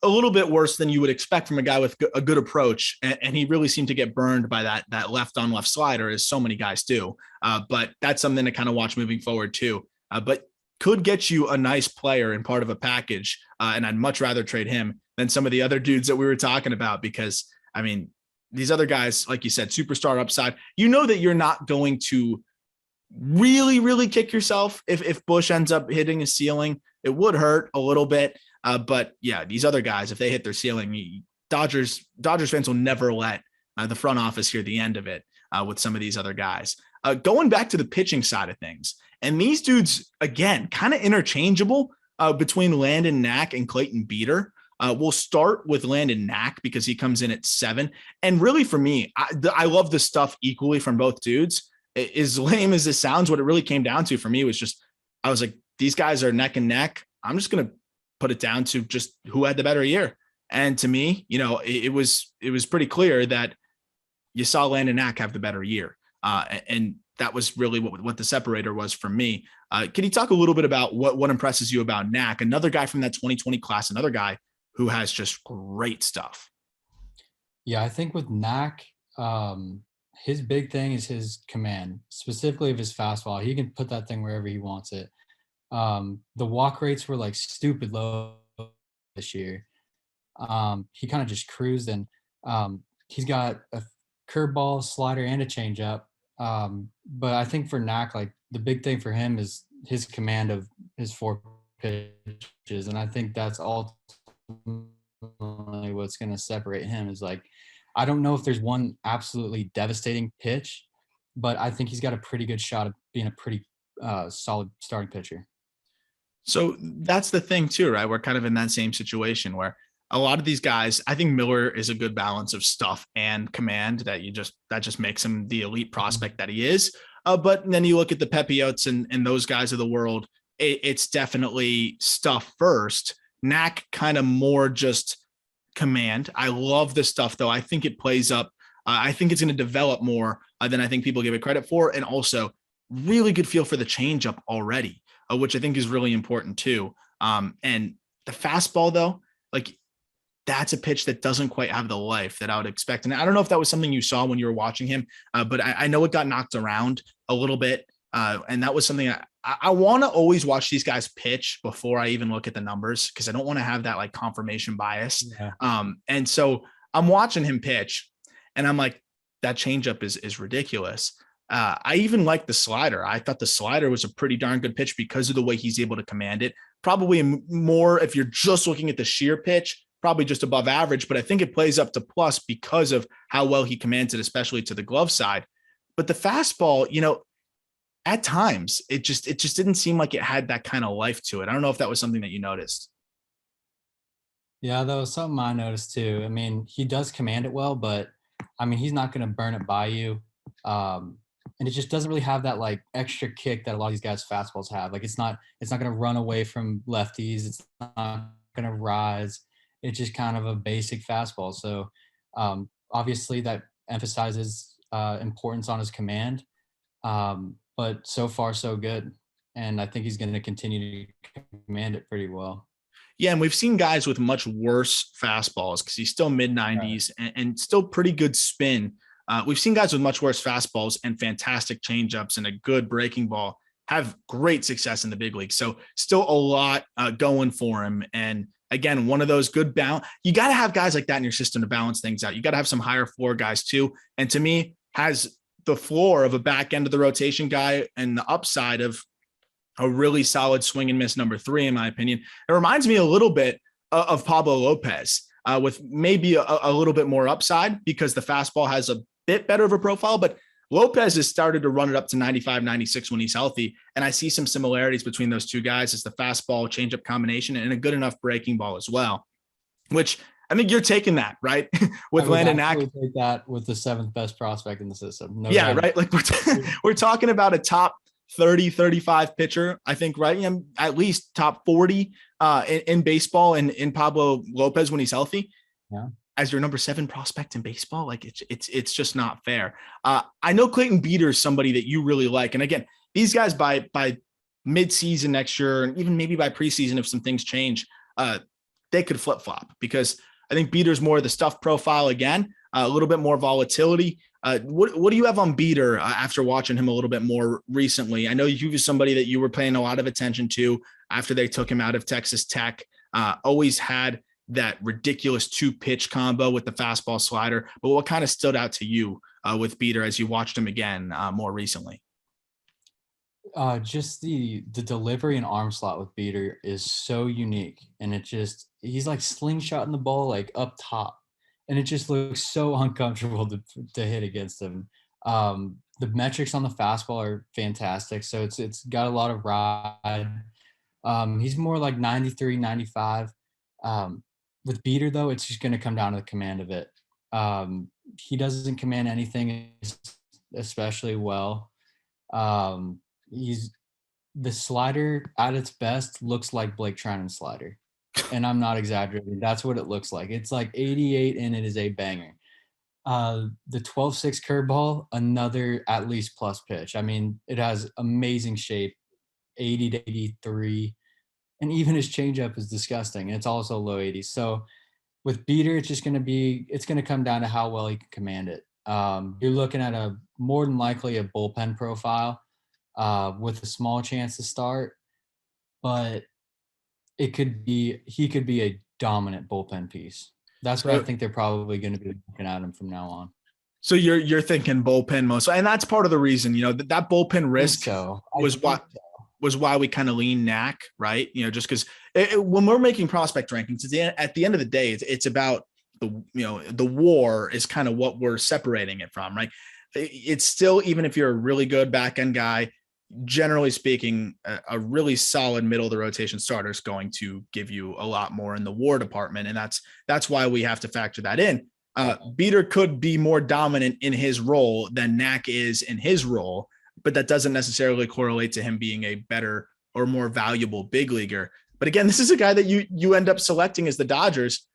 a little bit worse than you would expect from a guy with a good approach. And he really seemed to get burned by that left on left slider, as so many guys do. But that's something to kind of watch moving forward too. But could get you a nice player in part of a package. And I'd much rather trade him than some of the other dudes that we were talking about, because these other guys, like you said, superstar upside, that you're not going to really, really kick yourself if Bush ends up hitting a ceiling. It would hurt a little bit. But yeah, these other guys, if they hit their ceiling, Dodgers fans will never let the front office hear the end of it with some of these other guys. Going back to the pitching side of things, and these dudes, again, kind of interchangeable between Landon, Knack, and Clayton Beater. We'll start with Landon Knack because he comes in at 7. And really, for me, I love the stuff equally from both dudes. As lame as this sounds, what it really came down to for me was just, I was like, these guys are neck and neck. I'm just going to put it down to just who had the better year. And to me, it was pretty clear that you saw Landon Knack have the better year. And that was really what the separator was for me. Can you talk a little bit about what impresses you about Knack, another guy from that 2020 class, another guy who has just great stuff? Yeah, I think with Knack, his big thing is his command, specifically of his fastball. He can put that thing wherever he wants it. The walk rates were like stupid low this year. He kind of just cruised, and he's got a curveball, slider, and a changeup. But I think for Knack, like, the big thing for him is his command of his 4 pitches, and I think that's ultimately what's going to separate him. Is like, I don't know if there's one absolutely devastating pitch, but I think he's got a pretty good shot of being a pretty solid starting pitcher. So that's the thing too, right? We're kind of in that same situation where a lot of these guys, I think Miller is a good balance of stuff and command that just makes him the elite prospect that he is. But then you look at the Pepiots and those guys of the world, it's definitely stuff first. Knack kind of more just command. I love the stuff though. I think it plays up. I think it's going to develop more than I think people give it credit for. And also really good feel for the changeup already, which I think is really important too. And the fastball though, like that's a pitch that doesn't quite have the life that I would expect. And I don't know if that was something you saw when you were watching him, but I know it got knocked around a little bit. And that was something I want to always watch these guys pitch before I even look at the numbers, because I don't want to have that like confirmation bias. Yeah. And so I'm watching him pitch and I'm like, that changeup is ridiculous. I even like the slider. I thought the slider was a pretty darn good pitch because of the way he's able to command it. Probably more if you're just looking at the sheer pitch, probably just above average, but I think it plays up to plus because of how well he commands it, especially to the glove side. But the fastball, at times it just didn't seem like it had that kind of life to it. I don't know if that was something that you noticed. Yeah, that was something I noticed too. I mean, he does command it well, but I mean, he's not going to burn it by you. And it just doesn't really have that like extra kick that a lot of these guys fastballs have. Like it's not going to run away from lefties. It's not going to rise. It's just kind of a basic fastball. So obviously that emphasizes importance on his command. But so far so good. And I think he's going to continue to command it pretty well. Yeah, and we've seen guys with much worse fastballs because he's still mid 90s and still pretty good spin. We've seen guys with much worse fastballs and fantastic changeups and a good breaking ball have great success in the big league. So still a lot going for him. And again, one of those good balance. You got to have guys like that in your system to balance things out. You got to have some higher floor guys too. And to me, has the floor of a back end of the rotation guy and the upside of a really solid swing and miss number 3, in my opinion. It reminds me a little bit of Pablo Lopez with maybe a little bit more upside because the fastball has a bit better of a profile, but Lopez has started to run it up to 95, 96 when he's healthy. And I see some similarities between those two guys as the fastball changeup combination and a good enough breaking ball as well, which I think you're taking that, right? With Landon Knack. Take that with the 7th best prospect in the system. No doubt. Right. Like we're talking about a top 30, 35 pitcher, I think, right? At least top 40 in baseball and in Pablo Lopez when he's healthy. Yeah. As your number 7 prospect in baseball, like it's just not fair. I know Clayton Beater is somebody that you really like. And again, these guys by mid-season next year, and even maybe by preseason, if some things change, they could flip-flop because I think Beater's more of the stuff profile again, a little bit more volatility. What do you have on Beater after watching him a little bit more recently? I know you was somebody that you were paying a lot of attention to after they took him out of Texas Tech. Always had that ridiculous 2-pitch combo with the fastball slider. But what kind of stood out to you with Beater as you watched him again more recently? Just the delivery and arm slot with Beater is so unique, and he's like slingshotting the ball like up top. And it just looks so uncomfortable to hit against him. The metrics on the fastball are fantastic. So it's got a lot of ride. He's more like 93, 95. With Beater, though, it's just going to come down to the command of it. He doesn't command anything especially well. The slider at its best looks like Blake Treinen's slider. And I'm not exaggerating. That's what it looks like. It's like 88 and it is a banger. The 12-6 curveball, another at least plus pitch. I mean, it has amazing shape, 80 to 83. And even his changeup is disgusting. And it's also low 80s. So with Beater, it's going to come down to how well he can command it. You're looking at more than likely a bullpen profile with a small chance to start. But he could be a dominant bullpen piece. That's what I think they're probably going to be looking at him from now on. So you're thinking bullpen most, and that's part of the reason, that bullpen risk was why we kind of lean Knack, right? Just because when we're making prospect rankings, at the end of the day, it's about the WAR is kind of what we're separating it from, right? It's still, even if you're a really good back end guy, generally speaking, a really solid middle of the rotation starter is going to give you a lot more in the WAR department. And that's why we have to factor that in. Beater could be more dominant in his role than Knack is in his role, but that doesn't necessarily correlate to him being a better or more valuable big leaguer. But again, this is a guy that you end up selecting as the Dodgers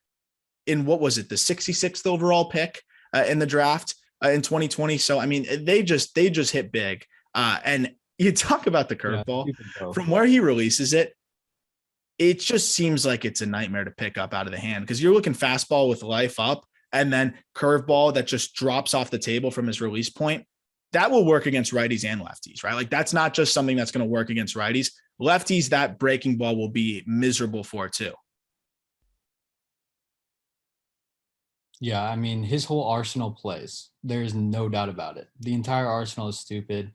in, what was it, the 66th overall pick in the draft in 2020. So, I mean, they just hit big. And you talk about the curveball, from where he releases it, it just seems like it's a nightmare to pick up out of the hand, because you're looking fastball with life up and then curveball that just drops off the table from his release point. That will work against righties and lefties, right? Like, that's not just something that's going to work against righties. Lefties, that breaking ball will be miserable for too. Yeah, I mean, his whole arsenal plays. There is no doubt about it. The entire arsenal is stupid.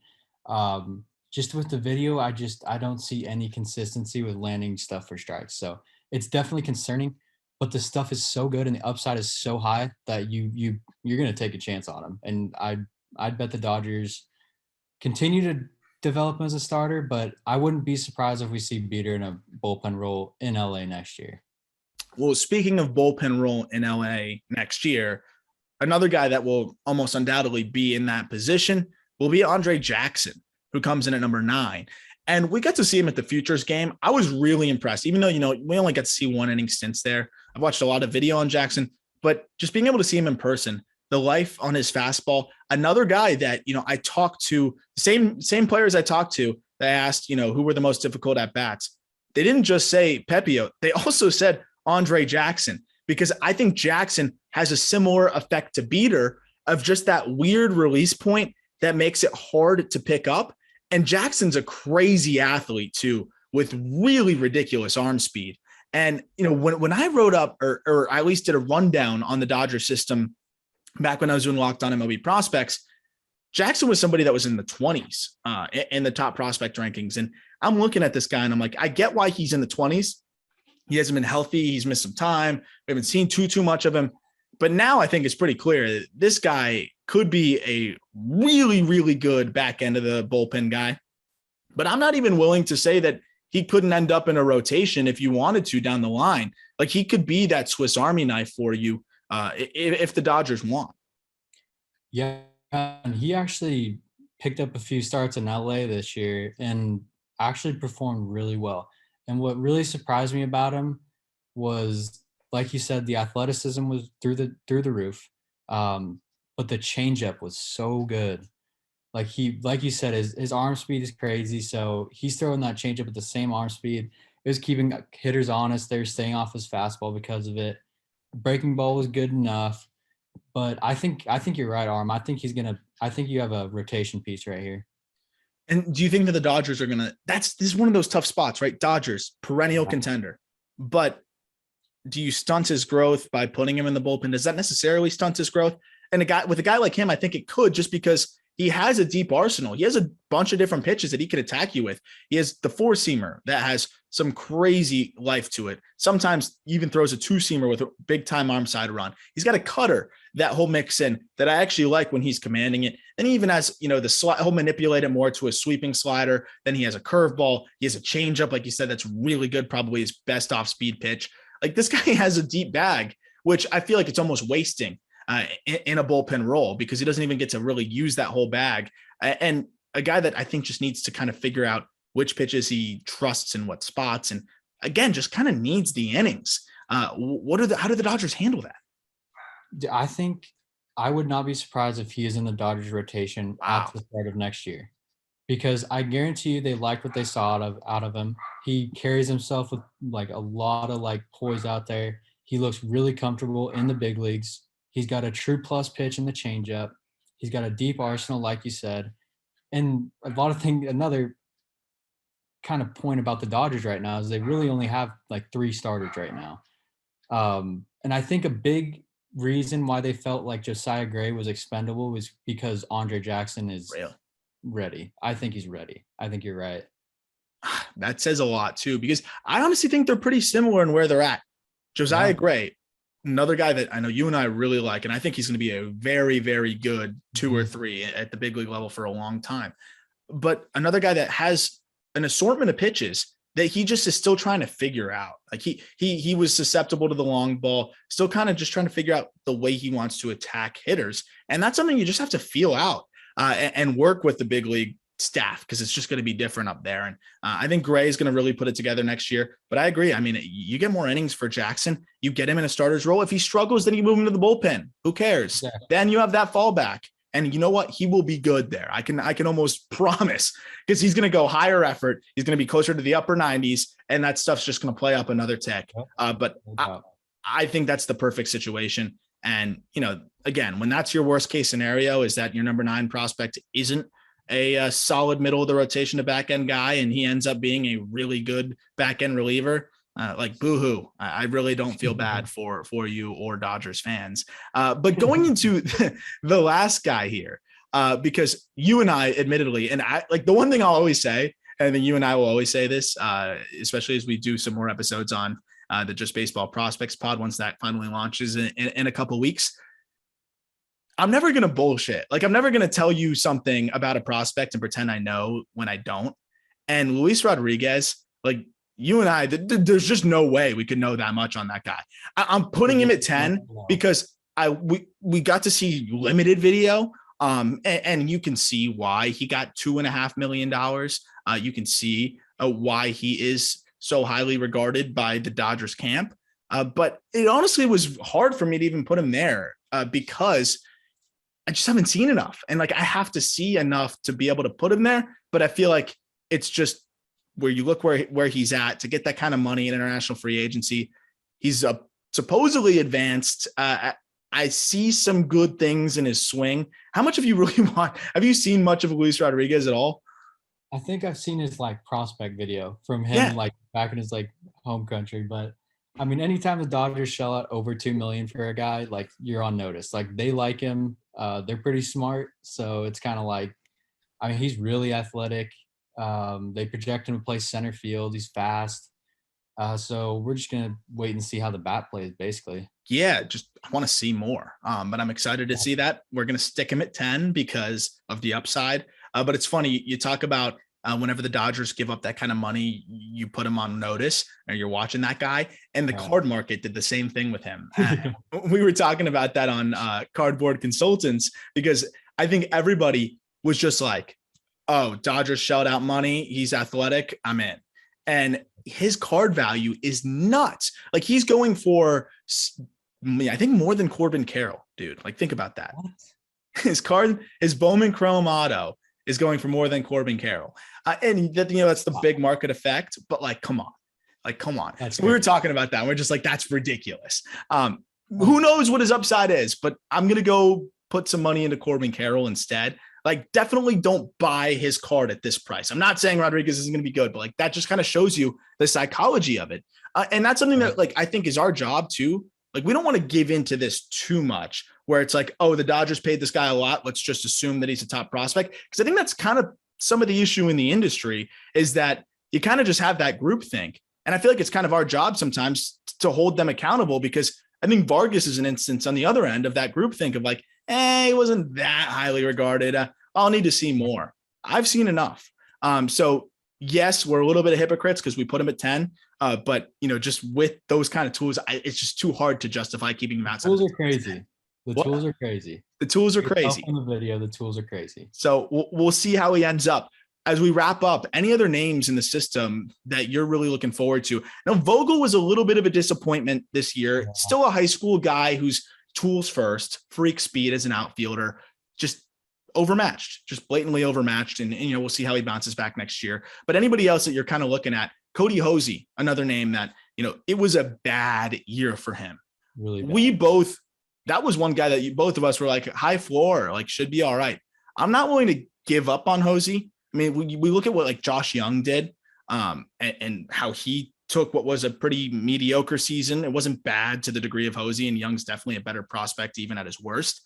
Just with the video, I don't see any consistency with landing stuff for strikes. So it's definitely concerning, but the stuff is so good and the upside is so high that you're going to take a chance on him. And I'd bet the Dodgers continue to develop him as a starter, but I wouldn't be surprised if we see Beater in a bullpen role in LA next year. Well, speaking of bullpen role in LA next year, another guy that will almost undoubtedly be in that position will be Andre Jackson, who comes in at number 9. And we got to see him at the Futures game. I was really impressed, even though, we only got to see one inning stints there. I've watched a lot of video on Jackson, but just being able to see him in person, the life on his fastball, another guy that, I talked to, same players I talked to, they asked, who were the most difficult at bats. They didn't just say Pepio. They also said Andre Jackson, because I think Jackson has a similar effect to Beater of just that weird release point that makes it hard to pick up. And Jackson's a crazy athlete too, with really ridiculous arm speed. And, when I wrote up or I at least did a rundown on the Dodger system back when I was doing Locked On MLB Prospects, Jackson was somebody that was in the 20s in the top prospect rankings. And I'm looking at this guy and I'm like, I get why he's in the 20s. He hasn't been healthy. He's missed some time. We haven't seen too much of him. But now I think it's pretty clear that this guy could be a really, really good back end of the bullpen guy. But I'm not even willing to say that he couldn't end up in a rotation if you wanted to down the line. Like, he could be that Swiss Army knife for you if the Dodgers want. Yeah, and he actually picked up a few starts in LA this year and actually performed really well. And what really surprised me about him was, like you said, the athleticism was through the roof. But the changeup was so good. Like you said, his arm speed is crazy. So he's throwing that changeup at the same arm speed. It was keeping hitters honest. They're staying off his fastball because of it. Breaking ball was good enough. But I think you're right, Aram. I think you have a rotation piece right here. And do you think that the Dodgers are going to – this is one of those tough spots, right? Dodgers, perennial contender. But do you stunt his growth by putting him in the bullpen? Does that necessarily stunt his growth? And with a guy like him, I think it could, just because he has a deep arsenal. He has a bunch of different pitches that he could attack you with. He has the 4-seamer that has some crazy life to it. Sometimes he even throws a 2-seamer with a big-time arm side run. He's got a cutter that he'll mix in that I actually like when he's commanding it. And he even has, the slide, he'll manipulate it more to a sweeping slider. Then he has a curveball. He has a changeup, like you said, that's really good, probably his best off-speed pitch. Like, this guy has a deep bag, which I feel like it's almost wasting in a bullpen role, because he doesn't even get to really use that whole bag. And a guy that I think just needs to kind of figure out which pitches he trusts in what spots. And again, just kind of needs the innings. How do the Dodgers handle that? I think I would not be surprised if he is in the Dodgers rotation at the start of next year, because I guarantee you they liked what they saw out of him. He carries himself with like a lot of like poise out there. He looks really comfortable in the big leagues. He's got a true plus pitch in the changeup. He's got a deep arsenal, like you said. And a lot of things, another kind of point about the Dodgers right now is they really only have like 3 starters right now. And I think a big reason why they felt like Josiah Gray was expendable was because Andre Jackson is ready. I think he's ready. I think you're right. That says a lot too, because I honestly think they're pretty similar in where they're at. Josiah Gray, another guy that I know you and I really like, and I think he's going to be a very, very good 2 or 3 at the big league level for a long time. but another guy that has an assortment of pitches that he just is still trying to figure out. Like he was susceptible to the long ball, still kind of just trying to figure out the way he wants to attack hitters. And that's something you just have to feel out and work with the big league staff, because it's just going to be different up there. And I think Gray is going to really put it together next year. But I agree. I mean, you get more innings for Jackson. You get him in a starter's role. If he struggles, then you move him to the bullpen. Who cares? Yeah. Then you have that fallback. And you know what? He will be good there. I can almost promise, because he's going to go higher effort. He's going to be closer to the upper 90s, and that stuff's just going to play up another tick. But I think that's the perfect situation. And, again, when that's your worst case scenario, is that your number 9 prospect isn't a solid middle of the rotation to back end guy, and he ends up being a really good back end reliever. Like boohoo. I really don't feel bad for you or Dodgers fans. But going into the last guy here, because you and I, admittedly, and I like the one thing I'll always say, and then you and I will always say this, especially as we do some more episodes on the Just Baseball Prospects pod once that finally launches in a couple of weeks. I'm never going to bullshit. Like, I'm never going to tell you something about a prospect and pretend I know when I don't. And Luis Rodriguez, like, you and I, there's just no way we could know that much on that guy. I'm putting him at 10 because we got to see limited video, and you can see why he got $2.5 million. You can see why he is so highly regarded by the Dodgers camp. But it honestly was hard for me to even put him there because I just haven't seen enough. And like, I have to see enough to be able to put him there. But I feel like it's just, where you look where he's at to get that kind of money in international free agency. He's supposedly advanced. I see some good things in his swing. How much have you really have you seen much of Luis Rodriguez at all? I think I've seen his like prospect video from him, like back in his like home country. But I mean, anytime the Dodgers shell out over $2 million for a guy, like, you're on notice. Like, they like him. They're pretty smart. So it's kind of like, I mean, he's really athletic. They project him to play center field. He's fast. So we're just going to wait and see how the bat plays, basically. Yeah, just I want to see more. But I'm excited to see that. We're going to stick him at 10 because of the upside. But it's funny, you talk about whenever the Dodgers give up that kind of money, you put him on notice, or you're watching that guy. And the card market did the same thing with him. We were talking about that on Cardboard Consultants, because I think everybody was just like, oh, Dodgers shelled out money. He's athletic. I'm in. And his card value is nuts. Like, he's going for, I think, more than Corbin Carroll, dude. Like, think about that. What? His Bowman Chrome Auto is going for more than Corbin Carroll. And that, that's the big market effect. But like, come on. So we were talking about that. We're just like, that's ridiculous. Who knows what his upside is, but I'm going to go put some money into Corbin Carroll instead. Like, definitely don't buy his card at this price. I'm not saying Rodriguez isn't going to be good, but like, that just kind of shows you the psychology of it. And that's something that, like, I think is our job too. Like, we don't want to give into this too much where it's like, oh, the Dodgers paid this guy a lot, let's just assume that he's a top prospect. Because I think that's kind of some of the issue in the industry, is that you kind of just have that group think. And I feel like it's kind of our job sometimes to hold them accountable, because I think Vargas is an instance on the other end of that group think of like, he wasn't that highly regarded. I'll need to see more. I've seen enough. So yes, we're a little bit of hypocrites because we put him at 10. But just with those kind of tools, it's just too hard to justify keeping him outside. The tools are crazy. The tools are crazy. The tools are crazy. In the video, the tools are crazy. So we'll see how he ends up. As we wrap up, any other names in the system that you're really looking forward to? Now, Vogel was a little bit of a disappointment this year. Yeah. Still a high school guy who's tools first, freak speed as an outfielder, just overmatched, just blatantly overmatched. And we'll see how he bounces back next year. But anybody else that you're kind of looking at? Cody Hosey, another name that, it was a bad year for him. Really bad. That was one guy that both of us were like, high floor, like, should be all right. I'm not willing to give up on Hosey. I mean, we look at what like Josh Young did and how he took what was a pretty mediocre season. It wasn't bad to the degree of Hosey, and Young's definitely a better prospect even at his worst.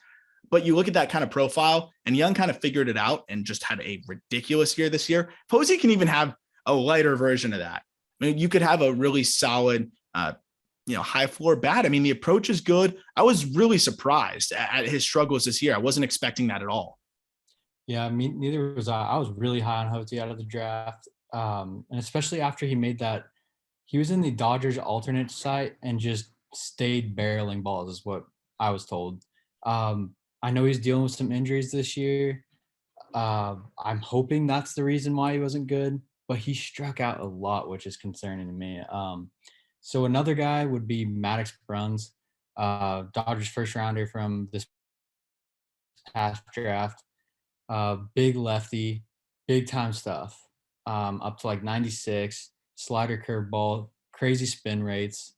But you look at that kind of profile, and Young kind of figured it out and just had a ridiculous year this year. If Hosey can even have a lighter version of that, I mean, you could have a really solid, high floor bat. I mean, the approach is good. I was really surprised at his struggles this year. I wasn't expecting that at all. Yeah, me neither was I. I was really high on Hosey out of the draft, and especially after he made that. He was in the Dodgers alternate site and just stayed barreling balls, is what I was told. I know he's dealing with some injuries this year. I'm hoping that's the reason why he wasn't good, but he struck out a lot, which is concerning to me. So another guy would be Maddox Bruns, Dodgers first rounder from this past draft. Big lefty, big time stuff. Up to like 96, slider curveball, crazy spin rates.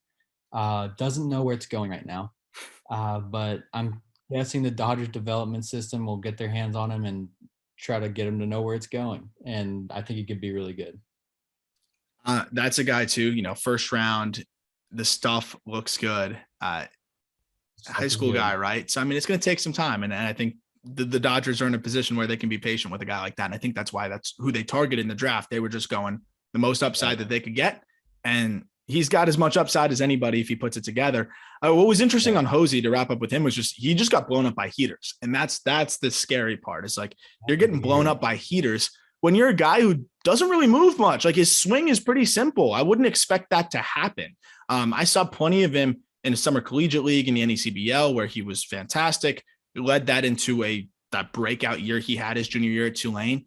Doesn't know where it's going right now. But I'm guessing the Dodgers development system will get their hands on him and try to get him to know where it's going. And I think he could be really good. That's a guy too, first round, the stuff looks good. High school guy, right? So, I mean, it's going to take some time. And I think the Dodgers are in a position where they can be patient with a guy like that. And I think that's why that's who they targeted in the draft. They were just going the most upside that they could get. And he's got as much upside as anybody if he puts it together. What was interesting on Hosey, to wrap up with him, was just he just got blown up by heaters. And that's the scary part. It's like you're getting blown up by heaters when you're a guy who doesn't really move much. Like his swing is pretty simple. I wouldn't expect that to happen. I saw plenty of him in the summer collegiate league in the NECBL where he was fantastic. He led that into that breakout year he had his junior year at Tulane.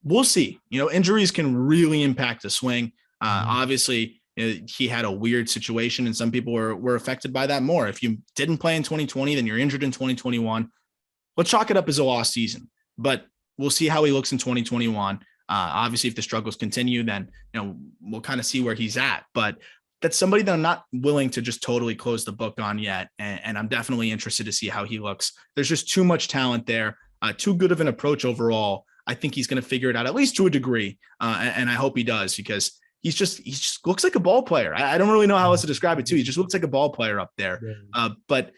We'll see. Injuries can really impact the swing. Obviously, he had a weird situation, and some people were affected by that more. If you didn't play in 2020, then you're injured in 2021. Let's chalk it up as a lost season. But we'll see how he looks in 2021. Obviously, if the struggles continue, then we'll kind of see where he's at. But that's somebody that I'm not willing to just totally close the book on yet. And I'm definitely interested to see how he looks. There's just too much talent there, too good of an approach overall. I think he's going to figure it out, at least to a degree. And I hope he does, because he just looks like a ball player. I don't really know how else to describe it too. He just looks like a ball player up there. But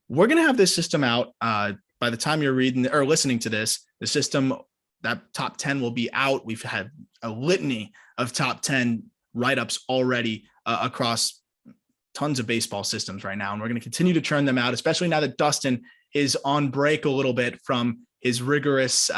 we're going to have this system out by the time you're reading or listening to this. The system, that top 10 will be out. We've had a litany of top 10 write-ups already across tons of baseball systems right now. And we're going to continue to churn them out, especially now that Dustin is on break a little bit from his rigorous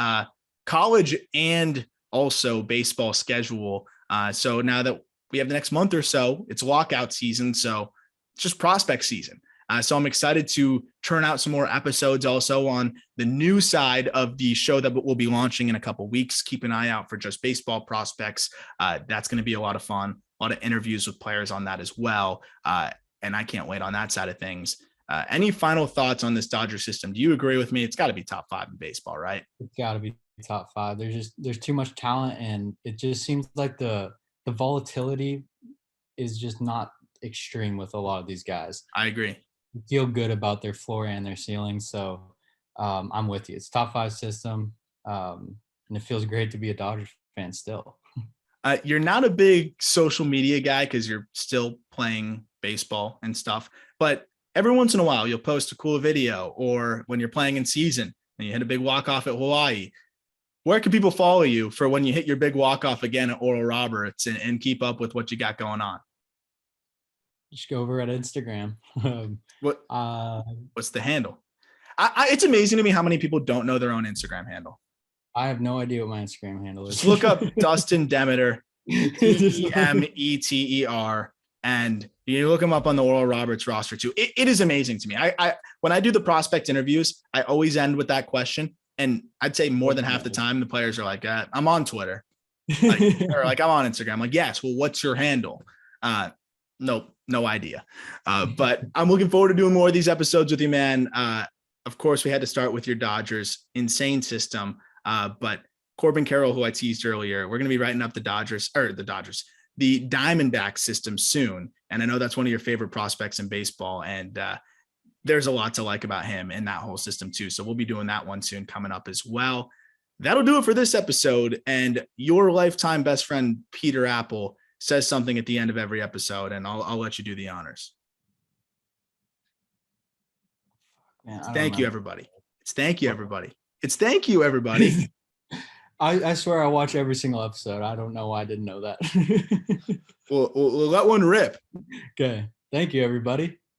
college and also baseball schedule. So now that we have the next month or so, it's lockout season. So it's just prospect season. So I'm excited to churn out some more episodes also on the new side of the show that we'll be launching in a couple of weeks. Keep an eye out for Just Baseball Prospects. That's going to be a lot of fun. A lot of interviews with players on that as well. And I can't wait on that side of things. Any final thoughts on this Dodger system? Do you agree with me? It's got to be top 5 in baseball, right? It's got to be top 5. There's too much talent, and it just seems like the volatility is just not extreme with a lot of these guys. I agree. I feel good about their floor and their ceiling. So I'm with you. It's top 5 system. And it feels great to be a Dodgers fan still. You're not a big social media guy because you're still playing baseball and stuff, but every once in a while you'll post a cool video, or when you're playing in season and you hit a big walk-off at Hawaii. Where can people follow you for when you hit your big walk-off again at Oral Roberts and keep up with what you got going on? Just go over at Instagram. What's the handle? It's amazing to me how many people don't know their own Instagram handle. I have no idea what my Instagram handle is. Just look up Dustin Demeter, Demeter, and you look him up on the Oral Roberts roster too. It is amazing to me. I when I do the prospect interviews, I always end with that question. And I'd say more than half the time the players are like, I'm on Twitter. Or like, I'm on Instagram. I'm like, yes, well, what's your handle? Nope, no idea. But I'm looking forward to doing more of these episodes with you, man. Of course, we had to start with your Dodgers insane system. But Corbin Carroll, who I teased earlier, we're going to be writing up the Diamondback system soon. And I know that's one of your favorite prospects in baseball. And there's a lot to like about him in that whole system too. So we'll be doing that one soon coming up as well. That'll do it for this episode. And your lifetime best friend, Peter Apple, says something at the end of every episode, and I'll let you do the honors. Man, thank you, everybody. It's thank you, everybody. It's thank you, everybody. I swear I watch every single episode. I don't know why I didn't know that. We'll let one rip. Okay. Thank you, everybody.